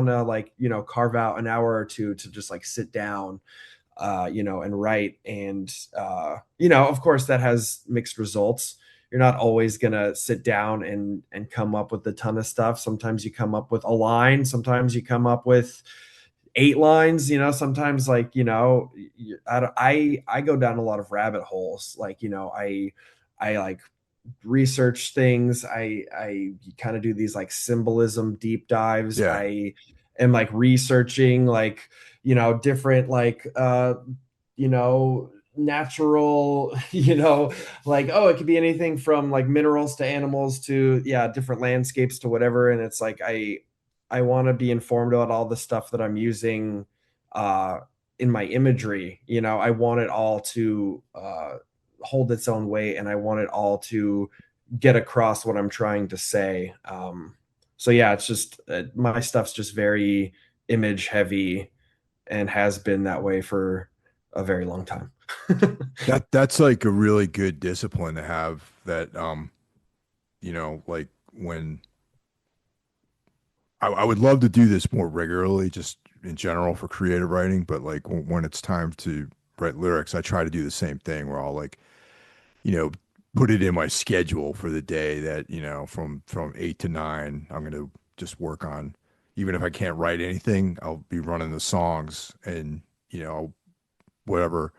to like carve out an hour or two to just like sit down and write. And of course that has mixed results. You're not always going to sit down and come up with a ton of stuff. Sometimes you come up with a line, sometimes you come up with 8 lines. Sometimes like I go down a lot of rabbit holes. Like I like research things. I kind of do these like symbolism deep dives. Yeah. I am like researching like different like natural like, oh, it could be anything from like minerals to animals to different landscapes to whatever. And it's like I want to be informed about all the stuff that I'm using uh in my imagery. I want it all to hold its own weight, and I want it all to get across what I'm trying to say. So yeah, it's just my stuff's just very image heavy and has been that way for a very long time. That's like a really good discipline to have that like when I would love to do this more regularly, just in general for creative writing, but like when it's time to write lyrics, I try to do the same thing where I'll like, you know, put it in my schedule for the day that, from 8 to 9, I'm gonna just work on, even if I can't write anything, I'll be running the songs and, whatever.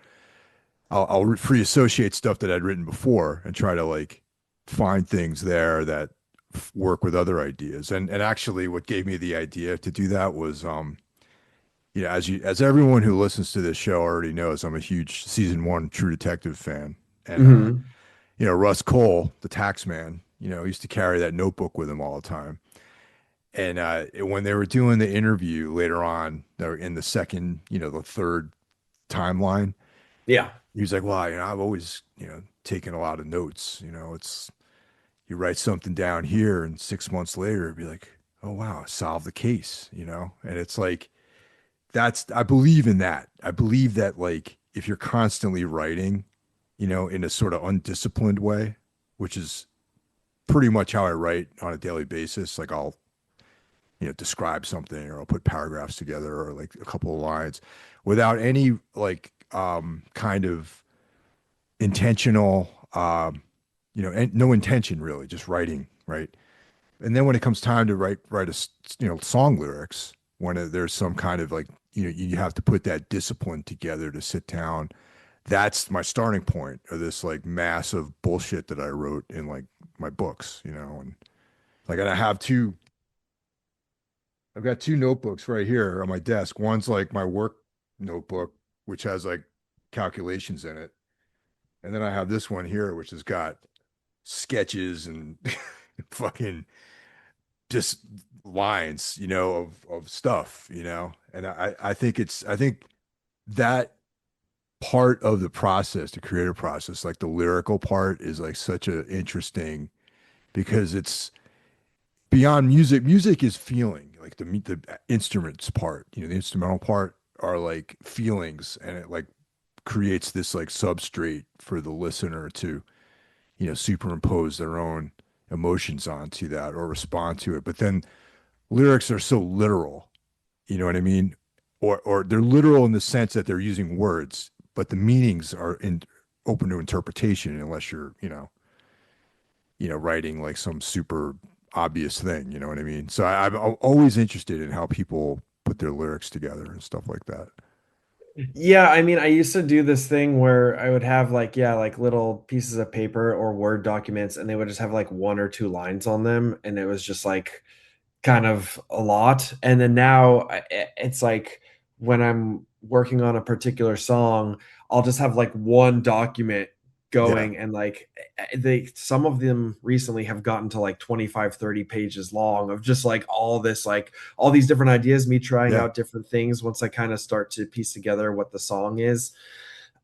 I'll free associate stuff that I'd written before and try to like find things there that work with other ideas. And actually, what gave me the idea to do that was, as everyone who listens to this show already knows, I'm a huge season 1 True Detective fan, and Hmm. Russ Cole, the tax man, used to carry that notebook with him all the time. And when they were doing the interview later on, they were in the second, the third timeline. Yeah. He was like, well, I've always, taken a lot of notes. It's you write something down here and 6 months later it'd be like, oh wow, solve the case. And it's like I believe in that. I believe that like if you're constantly writing, in a sort of undisciplined way, which is pretty much how I write on a daily basis, like I'll, describe something or I'll put paragraphs together or like a couple of lines without any like kind of intentional and no intention really, just writing, right? And then when it comes time to write song lyrics, when there's some kind of like, you have to put that discipline together to sit down. That's my starting point of this like massive bullshit that I wrote in like my books. And like, and I've got two notebooks right here on my desk. One's like my work notebook, which has like calculations in it. And then I have this one here, which has got sketches and fucking just lines, of stuff. And I think that part of the process, the creative process, like the lyrical part, is like such a interesting because it's beyond music. Music is feeling, like the instruments part, the instrumental part are like feelings, and it like creates this like substrate for the listener to, superimpose their own emotions onto that or respond to it. But then lyrics are so literal, you know what I mean? Or they're literal in the sense that they're using words, but the meanings are open to interpretation unless you're, writing like some super obvious thing, you know what I mean? So I'm always interested in how people put their lyrics together and stuff like that. Yeah, I mean, I used to do this thing where I would have like, yeah, like little pieces of paper or Word documents, and they would just have like one or two lines on them. And it was just like kind of a lot. And then now it's like when I'm working on a particular song, I'll just have like one document Yeah. going, and like they some of them recently have gotten to like 25, 30 pages long of just like all this, like all these different ideas, me trying Yeah. out different things once I kind of start to piece together what the song is.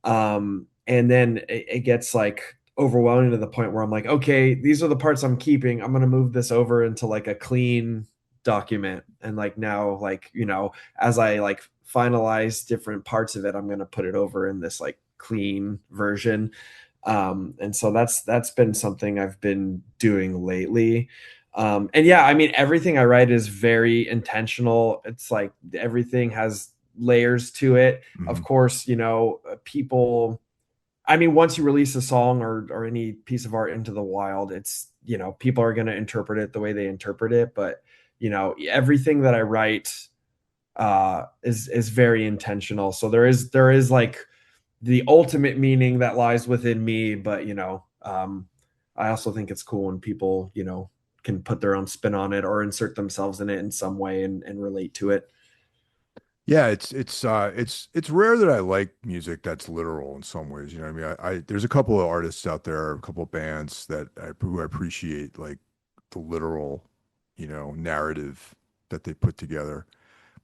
And then it gets like overwhelming to the point where I'm like, okay, these are the parts I'm keeping. I'm gonna move this over into like a clean document. And like now, like, as I like finalize different parts of it, I'm gonna put it over in this like clean version. And so that's been something I've been doing lately. And yeah, I mean, everything I write is very intentional. It's like everything has layers to it. Of Hmm. course, people, I mean, once you release a song or any piece of art into the wild, it's, people are going to interpret it the way they interpret it. But, everything that I write is very intentional. So there is like the ultimate meaning that lies within me, but I also think it's cool when people, can put their own spin on it or insert themselves in it in some way and relate to it. Yeah, it's rare that I like music that's literal in some ways. You know what I mean? I there's a couple of artists out there, a couple of bands who I appreciate like the literal, narrative that they put together.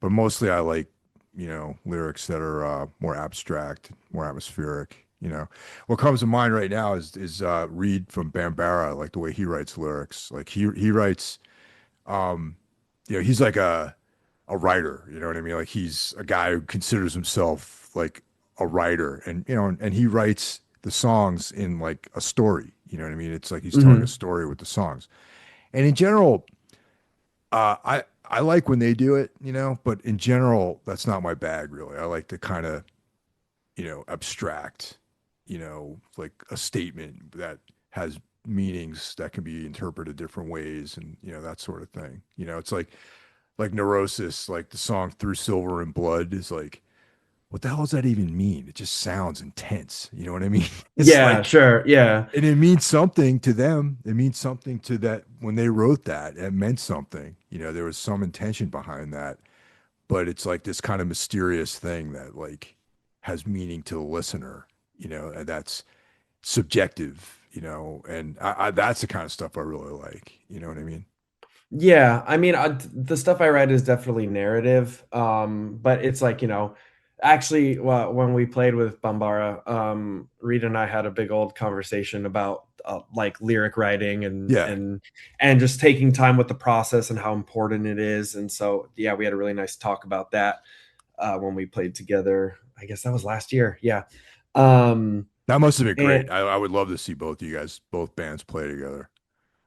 But mostly I like, lyrics that are more abstract, more atmospheric. What comes to mind right now is Reed from Bambara, like the way he writes lyrics. Like he writes, um, he's like a writer, you know what I mean? Like he's a guy who considers himself like a writer, and and he writes the songs in like a story, you know what I mean? It's like he's telling a Hmm. story with the songs. And in general, I like when they do it, but in general, that's not my bag really. I like to kind of, abstract, like a statement that has meanings that can be interpreted different ways and, that sort of thing. It's like Neurosis, like the song Through Silver and Blood is like, what the hell does that even mean? It just sounds intense. You know what I mean? It's Yeah, like, sure. Yeah. and it means something to them. It means something to that when they wrote that. It meant something. There was some intention behind that, but it's like this kind of mysterious thing that like has meaning to the listener, and that's subjective, and that's the kind of stuff I really like. You know what I mean? Yeah, I mean, the stuff I write is definitely narrative, but it's like, actually, well, when we played with Bambara, Rita and I had a big old conversation about like lyric writing and Yeah. and and just taking time with the process and how important it is. And so, yeah, we had a really nice talk about that when we played together. I guess that was last year. Yeah. Um, That must have been and great. I would love to see both you guys, both bands play together.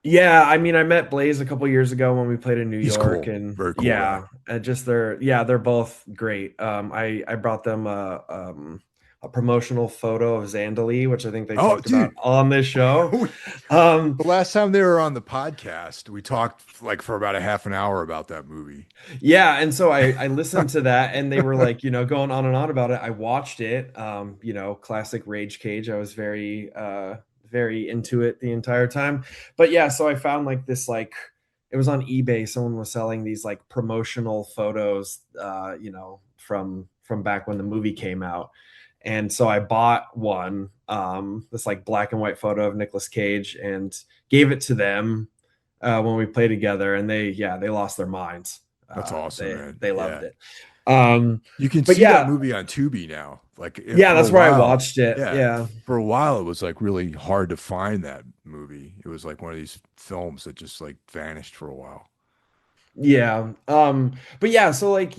Yeah, I mean, I met Blaze a couple years ago when we played in New He's York, cool. and Very cool guy. yeah, and just they're both great. I brought them a promotional photo of Zandali, which I think they Oh, talked about dude. on this show. We, Um, the last time they were on the podcast, we talked like for about a half an hour about that movie. Yeah, and so I listened to that, and they were like, going on and on about it. I watched it, classic Rage Cage. I was very into it the entire time. But yeah, so I found like this, like, it was on eBay. Someone was selling these like promotional photos, from back when the movie came out. And so I bought one, this like black and white photo of Nicolas Cage, and gave it to them when we played together, and they lost their minds. That's awesome, They man. they loved Yeah. it. You can But see that yeah, movie on Tubi now. Like yeah, for a that's where I while, watched it. yeah, Yeah. for a while it was like really hard to find that movie. It was like one of these films that just like vanished for a while. Yeah. But yeah, so like,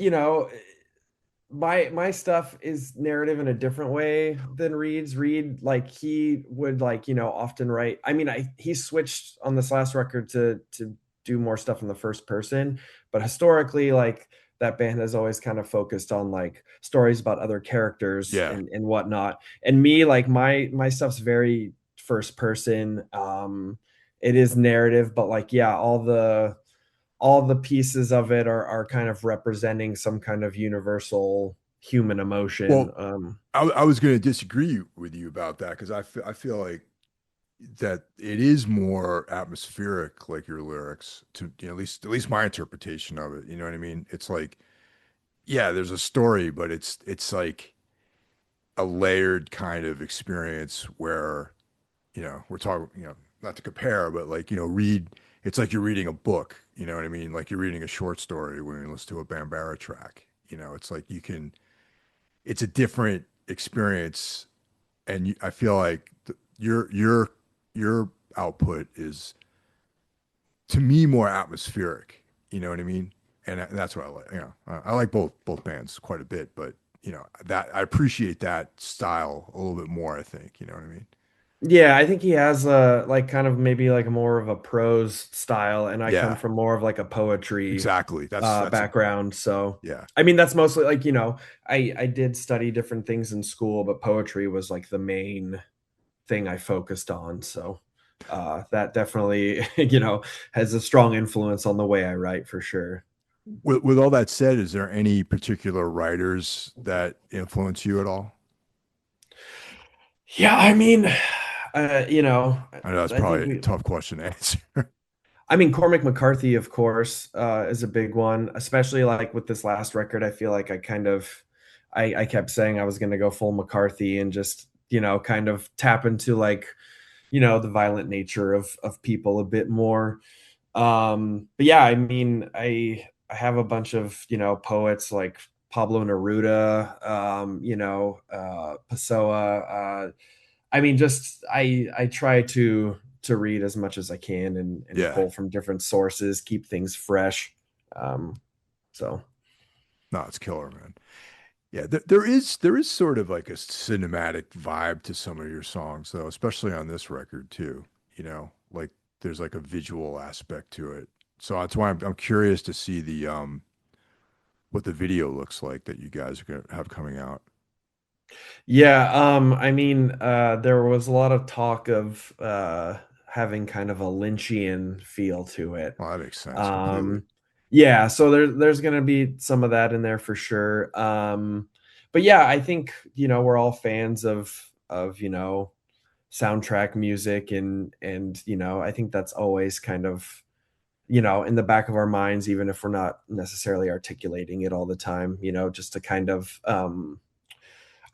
my stuff is narrative in a different way than Reed's. Reed, like he would like, often write. I mean, he switched on this last record to do more stuff in the first person, but historically, like that band has always kind of focused on like stories about other characters Yeah. and whatnot. And me, like my stuff's very first person. It is narrative, but like yeah, all the pieces of it are kind of representing some kind of universal human emotion. Well, I was going to disagree with you about that because I feel like that it is more atmospheric, like your lyrics, to at least my interpretation of it. You know what I mean? It's like, yeah, there's a story, but it's like a layered kind of experience where we're talking, not to compare, but like, read, it's like you're reading a book, you know what I mean? Like you're reading a short story when you listen to a Bambara track, it's like it's a different experience. And I feel like your output is to me more atmospheric, you know what I mean? And that's what I like, I like both bands quite a bit, but that I appreciate that style a little bit more, I think, you know what I mean? Yeah, I think he has a like kind of maybe like more of a prose style, and I come Yeah, from more of like a poetry exactly. That's a background. So yeah. I mean that's mostly like, I did study different things in school, but poetry was like the main thing I focused on. So that definitely, has a strong influence on the way I write for sure. With all that said, is there any particular writers that influence you at all? Yeah, I mean, I know that's I think probably a tough question to answer. I mean, Cormac McCarthy, of course, is a big one, especially like with this last record. I feel like I kept saying I was going to go full McCarthy and just, kind of tap into like, the violent nature of people a bit more. But yeah, I mean, I have a bunch of, poets like Pablo Neruda, Pessoa. I mean, just I try to read as much as I can and Yeah, pull from different sources, keep things fresh. Um, so no, it's killer, man. Yeah, there is sort of like a cinematic vibe to some of your songs, though, especially on this record too. Like there's like a visual aspect to it. So that's why I'm curious to see the what the video looks like that you guys are gonna have coming out. yeah, I mean, there was a lot of talk of having kind of a Lynchian feel to it. Well, that makes sense completely. Um, yeah, so there's gonna be some of that in there for sure. But yeah, I think we're all fans of soundtrack music and I think that's always kind of in the back of our minds, even if we're not necessarily articulating it all the time, just to kind of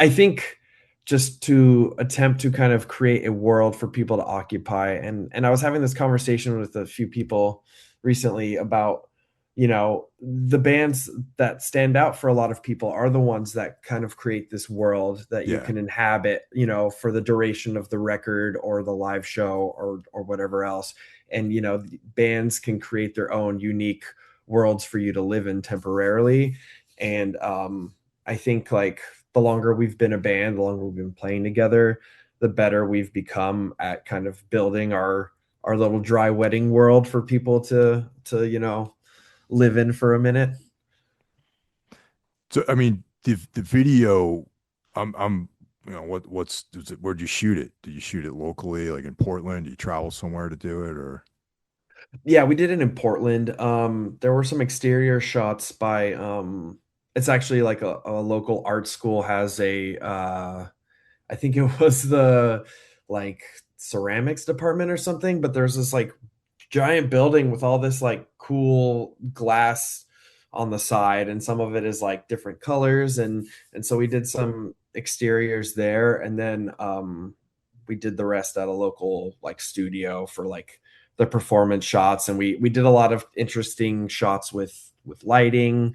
I think just to attempt to kind of create a world for people to occupy. And I was having this conversation with a few people recently about, the bands that stand out for a lot of people are the ones that kind of create this world that you Yeah. can inhabit, for the duration of the record or the live show or whatever else. And, bands can create their own unique worlds for you to live in temporarily. And I think like the longer we've been a band, the longer we've been playing together, the better we've become at kind of building our little dry wedding world for people to live in for a minute. So I mean, the video, I'm where'd you shoot it? Did you shoot it locally, like in Portland? Did you travel somewhere to do it, or? Yeah, we did it in Portland. There were some exterior shots by it's actually like a local art school has a I think it was the like ceramics department or something, but there's this like giant building with all this like cool glass on the side, and some of it is like different colors, and so we did some exteriors there, and then we did the rest at a local like studio for like the performance shots, and we did a lot of interesting shots with lighting.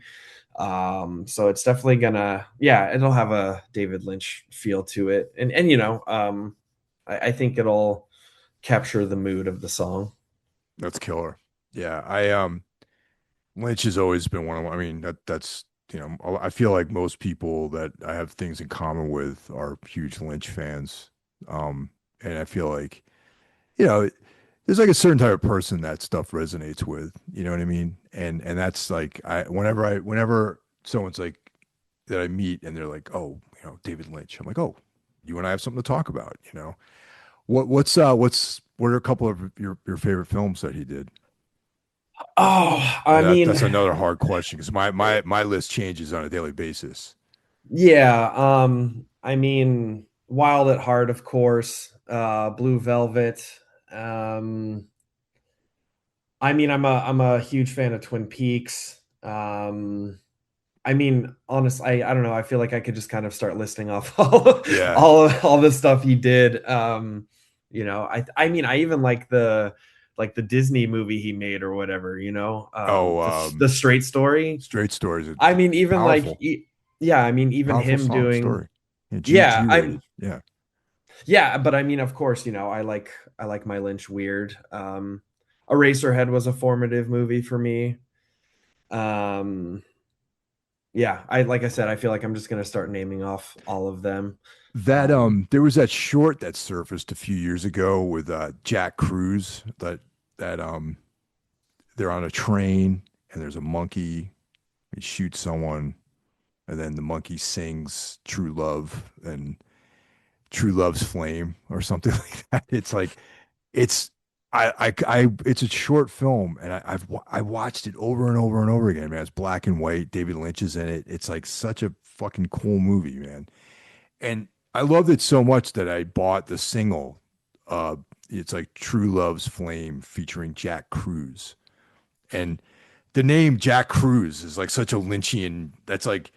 So it's definitely gonna, yeah, it'll have a David Lynch feel to it, and I think it'll capture the mood of the song. That's killer. Yeah, Lynch has always been one of I mean that's I feel like most people that I have things in common with are huge Lynch fans. Um and I feel like you know there's like a certain type of person that stuff resonates with, you know what I mean? And that's like whenever someone's like that I meet and they're like, "Oh, David Lynch." I'm like, "Oh, you and I have something to talk about, you know." What are a couple of your favorite films that he did? Oh, I I know mean, that's another hard question because my list changes on a daily basis. yeah, I mean, Wild at Heart, of course, Blue Velvet. Um, I mean, I'm a huge fan of Twin Peaks. I mean, honestly, I don't know. I feel like I could just kind of start listing off Yeah. all the stuff he did. I mean, I even like the Disney movie he made or whatever. Oh, The Straight Story. Straight Stories. I mean, even like, Powerful, yeah, I mean, even powerful him song doing, story. Yeah, yeah, G I'm, rated. Yeah. yeah, but I mean, of course, I like my Lynch weird. Eraserhead was a formative movie for me. Um, yeah, like I said, I feel like I'm just gonna start naming off all of them. That there was that short that surfaced a few years ago with Jack Cruz that they're on a train and there's a monkey. He shoots someone and then the monkey sings True Love and True Love's Flame or something like that. It's like it's it's a short film and I watched it over and over and over again, man. It's black and white. David Lynch is in it. It's like such a fucking cool movie, man. And I loved it so much that I bought the single. Uh, it's like True Love's Flame featuring Jack Cruz. And the name Jack Cruz is like such a Lynchian. That's like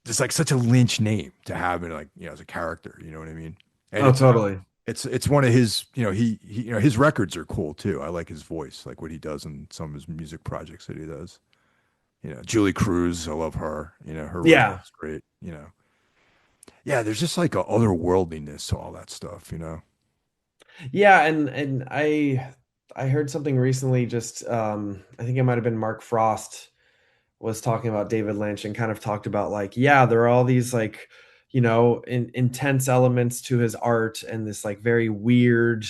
it's like such a Lynch name to have in like as a character. You know what I mean? And Oh, totally. it's one of his. He his records are cool too. I like his voice, like what he does in some of his music projects that he does. Julie Cruz, I love her. Her record Yeah, is great. Yeah, there's just like a otherworldliness to all that stuff. yeah, and I heard something recently. Just I think it might have been Mark Frost was talking about David Lynch and kind of talked about like, yeah, there are all these like, intense elements to his art and this like very weird,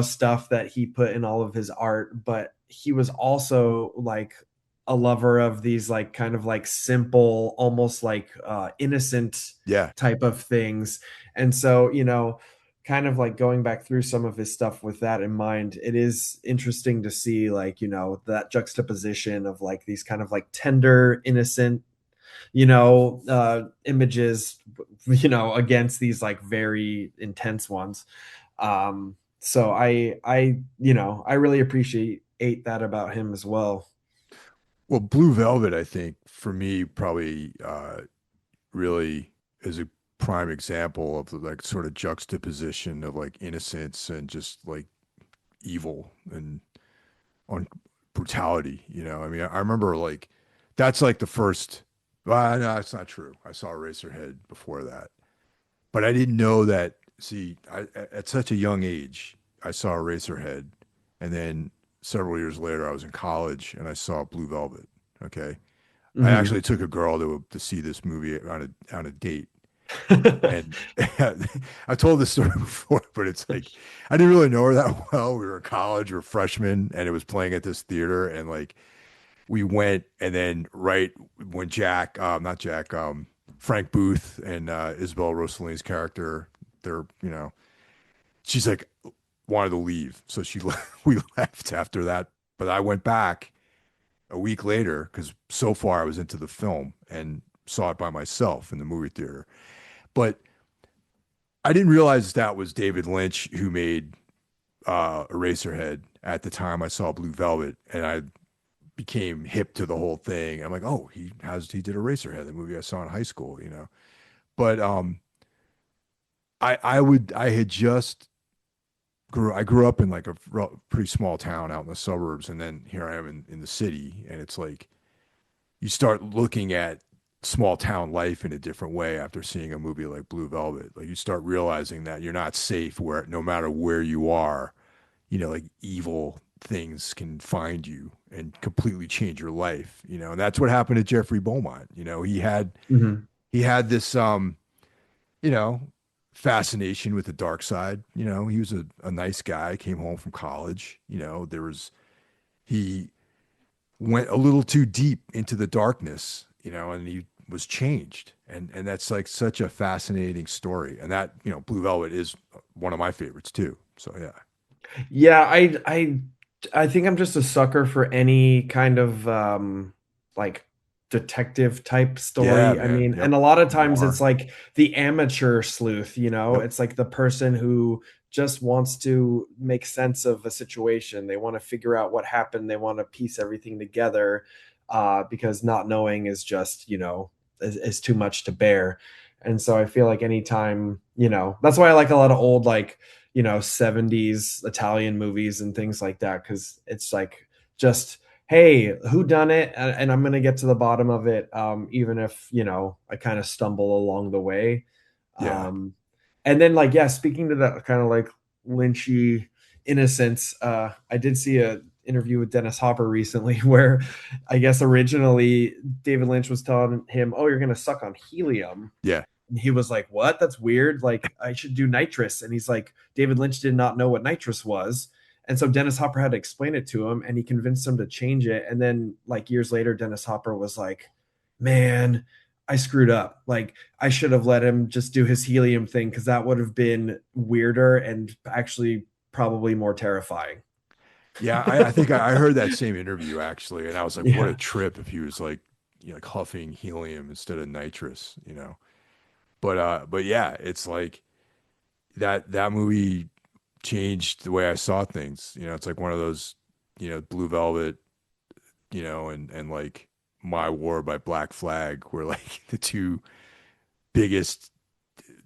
stuff that he put in all of his art, but he was also like a lover of these like kind of like simple, almost like innocent Yeah, type of things. And so, kind of like going back through some of his stuff with that in mind, it is interesting to see like, that juxtaposition of like these kind of like tender, innocent, images, against these like very intense ones. So I really appreciate that about him as well. well, Blue Velvet, I think for me probably really is a prime example of the like sort of juxtaposition of like innocence and just like evil and on brutality. I mean, I remember like that's like the first. Well, no, it's not true. I saw Eraserhead before that, but I didn't know that. See, at such a young age, I saw Eraserhead, and then several years later, I was in college and I saw Blue Velvet. Okay, I Mhm. actually took a girl to see this movie on a date, and I told this story before, but it's like I didn't really know her that well. We were in college, we were freshmen, and it was playing at this theater, and like we went, and then right when not Jack, Frank Booth and Isabel Rossellini's character, they're she's like wanted to leave, so we left after that. But I went back a week later because so far I was into the film and saw it by myself in the movie theater. But I didn't realize that was David Lynch who made Eraserhead at the time I saw Blue Velvet, and I became hip to the whole thing. I'm like, oh, he did Eraserhead, the movie I saw in high school. But I had just I grew up in like a pretty small town out in the suburbs, and then here I am in the city, and it's like you start looking at small town life in a different way after seeing a movie like Blue Velvet. Like you start realizing that you're not safe where no matter where you are, like evil things can find you and completely change your life, and that's what happened to Jeffrey Beaumont. Mhm. He had this you know, fascination with the dark side. He was a nice guy, came home from college. He went a little too deep into the darkness, and he was changed. And that's like such a fascinating story. And that, Blue Velvet is one of my favorites too. So yeah. Yeah, I think I'm just a sucker for any kind of like detective type Yeah, story. I man. mean, Yep. and a lot of times it's Noir. like the amateur sleuth, Yep. It's like the person who just wants to make sense of a situation. They want to figure out what happened. They want to piece everything together because not knowing is just, is too much to bear. And so I feel like anytime, that's why I like a lot of old like 70s Italian movies and things like that, because it's like just, hey, who done it, and I'm gonna get to the bottom of it, even if I kind of stumble along the way. Yeah. um and then like, yeah, speaking to that kind of like lynchy innocence, I did see a interview with Dennis Hopper recently where I guess originally David Lynch was telling him, oh, you're gonna suck on helium. Yeah. And he was like, what? That's weird. Like, I should do nitrous. And he's like, David Lynch did not know what nitrous was. And so Dennis Hopper had to explain it to him, and he convinced him to change it. And then, like, years later, Dennis Hopper was like, man, I screwed up. Like, I should have let him just do his helium thing, because that would have been weirder and actually probably more terrifying. Yeah. I think I heard that same interview actually. And I was like, what a Yeah. trip if he was like, like huffing helium instead of nitrous. But yeah, it's like that movie changed the way I saw things. It's like one of those, Blue Velvet, and like My War by Black Flag were like the two biggest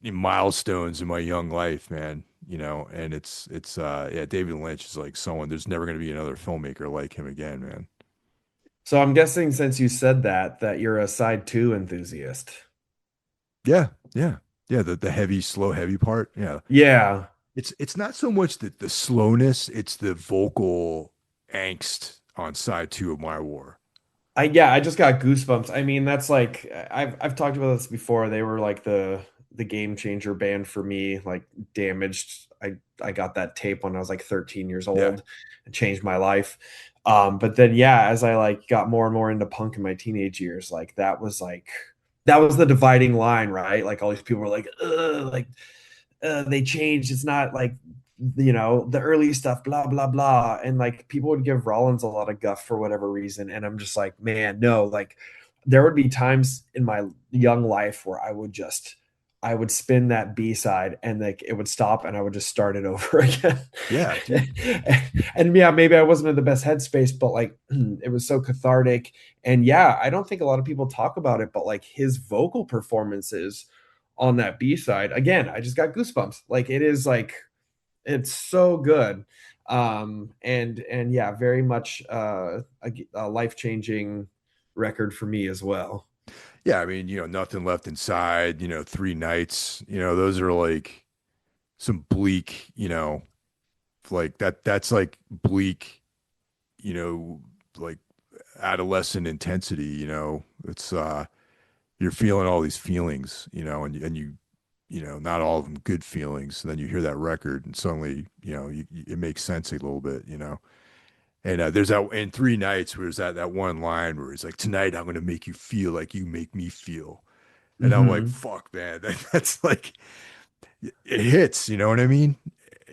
milestones in my young life, man. And it's yeah, David Lynch is like someone there's never gonna be another filmmaker like him again, man. So I'm guessing, since you said that you're a side two enthusiast. Yeah, yeah. Yeah, the heavy, slow, heavy part. Yeah. Yeah. It's not so much the slowness, it's the vocal angst on side two of My War. I just got goosebumps. I mean, that's like, I've talked about this before. They were like the game changer band for me, like Damaged. I got that tape when I was like 13 years Yeah. old. It changed my life. But then yeah, as I like got more and more into punk in my teenage years, that was the dividing line, right? Like all these people were like, ugh, like they changed. It's not like the early stuff, blah blah blah. And like people would give Rollins a lot of guff for whatever reason, and I'm just like, man, no. Like there would be times in my young life where I would spin that B side, and like it would stop, and I would just start it over again. Yeah, dude. And yeah, maybe I wasn't in the best headspace, but like it was so cathartic. And yeah, I don't think a lot of people talk about it, but like his vocal performances on that B side, again, I just got goosebumps. Like it is like, it's so good. And yeah, very much a life-changing record for me as well. Yeah, I mean, nothing left inside, three nights, those are like some bleak, like that's like bleak, you know, like adolescent intensity, it's you're feeling all these feelings, and not all of them good feelings. And then you hear that record and suddenly, it makes sense a little bit, And there's that in three nights where there's that one line where he's like, tonight I'm gonna make you feel like you make me feel. And I'm like, Hmm. fuck, man, that's like it hits, you know what I mean?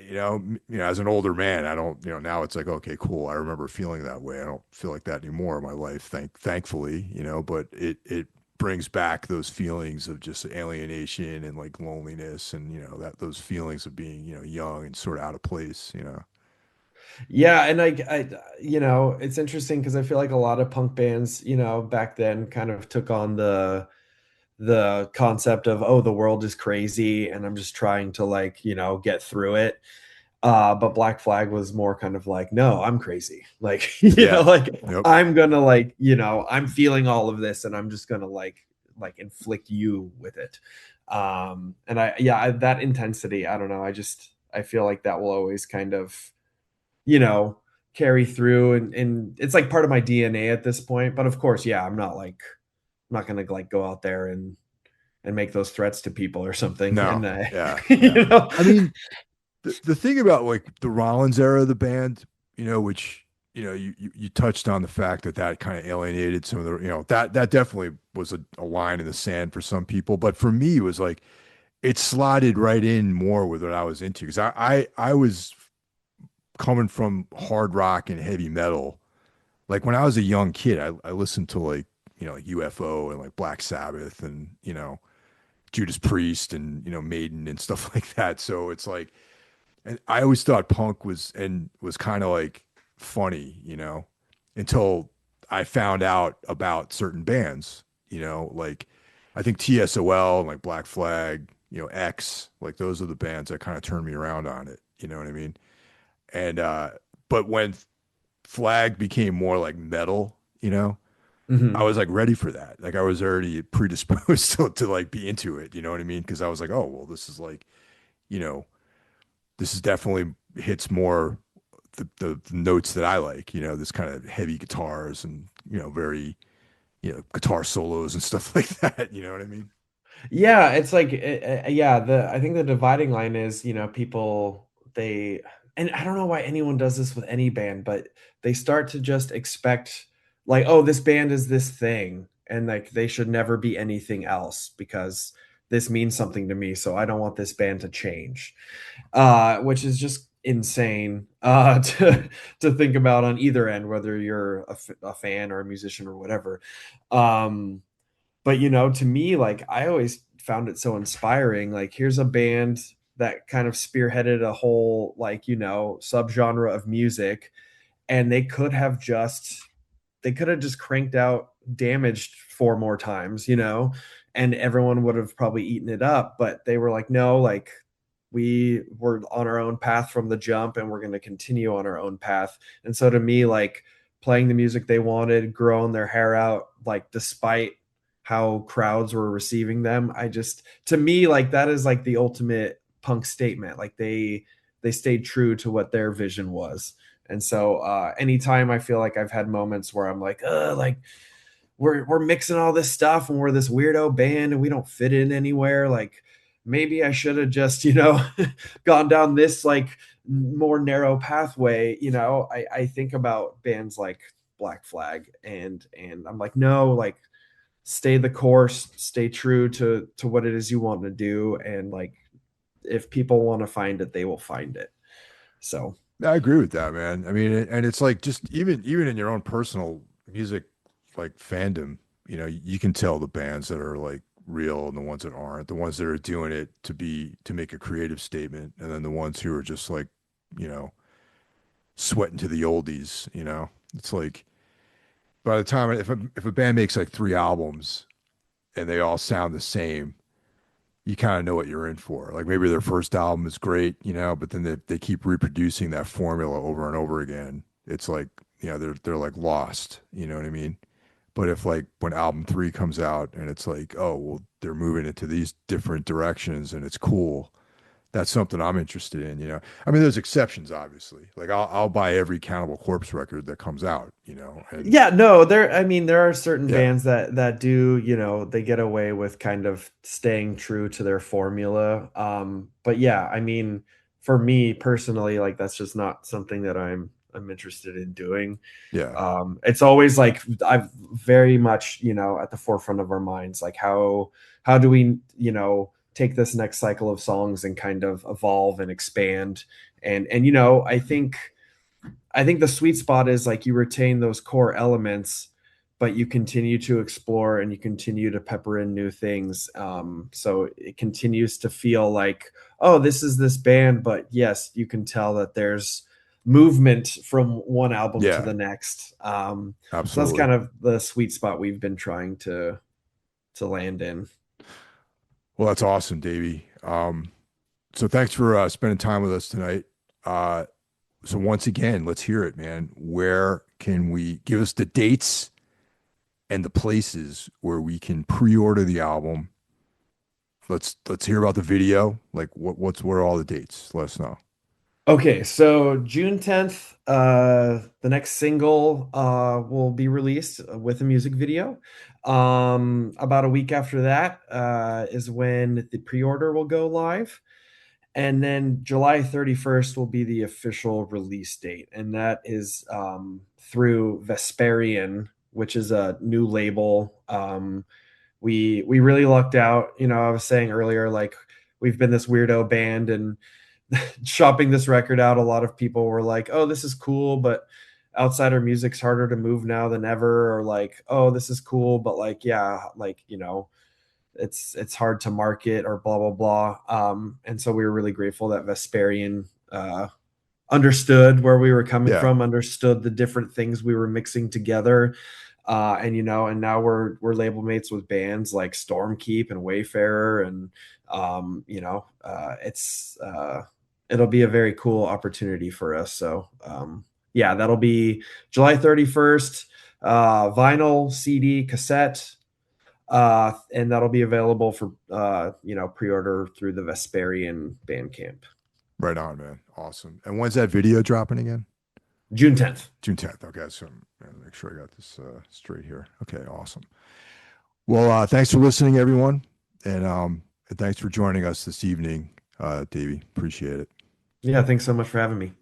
As an older man, I don't, now it's like, okay, cool. I remember feeling that way. I don't feel like that anymore in my life, thankfully, but it brings back those feelings of just alienation and like loneliness and that those feelings of being, young and sort of out of place. Yeah, and it's interesting because I feel like a lot of punk bands, back then kind of took on the concept of, oh, the world is crazy and I'm just trying to like, get through it. But Black Flag was more kind of like, no, I'm crazy. Like, Yeah. like Yep. I'm gonna like, I'm feeling all of this and I'm just gonna like inflict you with it. And that intensity, I don't know. I feel like that will always kind of, you know, carry through and it's like part of my DNA at this point. But of course, yeah, I'm not gonna like go out there and make those threats to people or something. No. And Yeah. Yeah. you know, I mean, the thing about like the Rollins era of the band, which you touched on the fact that that kind of alienated some of the, that definitely was a line in the sand for some people, but for me, it was like it slotted right in more with what I was into because I was coming from hard rock and heavy metal. Like when I was a young kid, I listened to like like UFO and like Black Sabbath and Judas Priest and Maiden and stuff like that. So it's like, and I always thought punk was kind of like funny, until I found out about certain bands, like I think TSOL and like Black Flag, X, like those are the bands that kind of turned me around on it. You know what I mean? And but when Flag became more like metal, I mhm. was like ready for that. Like I was already predisposed to like be into it. You know what I mean? Because I was like, oh well, this is like, you know, this is definitely hits more the notes that I like, this kind of heavy guitars and, very, guitar solos and stuff like that. You know what I mean? Yeah, it's like yeah, the I think the dividing line is, people they and I don't know why anyone does this with any band, but they start to just expect like, oh, this band is this thing and like they should never be anything else because this means something to me, so I don't want this band to change. Which is just insane to think about on either end, whether you're a fan or a musician or whatever. Um, but to me, like I always found it so inspiring. Like here's a band that kind of spearheaded a whole like subgenre of music, and they could have just cranked out Damaged four more times, and everyone would have probably eaten it up. But they were like, no, like we were on our own path from the jump and we're going to continue on our own path. And so to me, like playing the music they wanted, growing their hair out, like despite how crowds were receiving them, to me, like that is like the ultimate punk statement. Like they stayed true to what their vision was. And so anytime I feel like I've had moments where I'm like we're mixing all this stuff and we're this weirdo band and we don't fit in anywhere, like maybe I should have just gone down this like more narrow pathway. I think about bands like Black Flag and I'm like, no, like stay the course, stay true to what it is you want to do, and like if people want to find it, they will find it. So I agree with that, man. I mean, and it's like just even in your own personal music like fandom, you can tell the bands that are like real and the ones that aren't, the ones that are doing it to make a creative statement, and then the ones who are just like, you know, sweating to the oldies, It's like by the time if a band makes like three albums and they all sound the same, you kind of know what you're in for. Like maybe their first album is great, but then they keep reproducing that formula over and over again. It's like, they're like lost, you know what I mean? But if like when album three comes out and it's like, oh, well, they're moving it to these different directions and it's cool, that's something I'm interested in, I mean, there's exceptions, obviously. Like I'll buy every Cannibal Corpse record that comes out, and yeah, no, I mean there are certain yeah, bands that do, they get away with kind of staying true to their formula. But yeah, I mean for me personally, like that's just not something that I'm interested in doing. yeah, It's always like I've very much, at the forefront of our minds, like how do we, take this next cycle of songs and kind of evolve and expand. And I think the sweet spot is like you retain those core elements, but you continue to explore and you continue to pepper in new things. So it continues to feel like, oh, this is this band, but yes, you can tell that there's movement from one album to yeah, the next. So that's absolutely. kind of the sweet spot we've been trying to land in. Well, that's awesome, Davey. So thanks for spending time with us tonight. So once again, let's hear it, man. Where can we give us the dates and the places where we can pre-order the album? Let's hear about the video. Like what are all the dates? Let us know. Okay, so June 10th, the next single will be released with a music video. About a week after that is when the pre-order will go live. And then July 31st will be the official release date. And that is through Vesperian, which is a new label. We really lucked out. You know, I was saying earlier, like we've been this weirdo band, and shopping this record out, a lot of people were like, "Oh, this is cool, but outsider music's harder to move now than ever," or like, "Oh, this is cool, but like, yeah, like it's hard to market," or blah blah blah. And so we were really grateful that Vesperian understood where we were coming Yeah, from, understood the different things we were mixing together. And now we're label mates with bands like Stormkeep and Wayfarer, and it's it'll be a very cool opportunity for us. So yeah, that'll be July 31st, vinyl, CD, cassette, and that'll be available for pre-order through the Vesperian Bandcamp. right on, man. Awesome. And when's that video dropping again? June 10th. June 10th. Okay, so make sure I got this straight here. Okay, awesome. Well, thanks for listening, everyone, and thanks for joining us this evening, Davey. Appreciate it. Yeah, thanks so much for having me.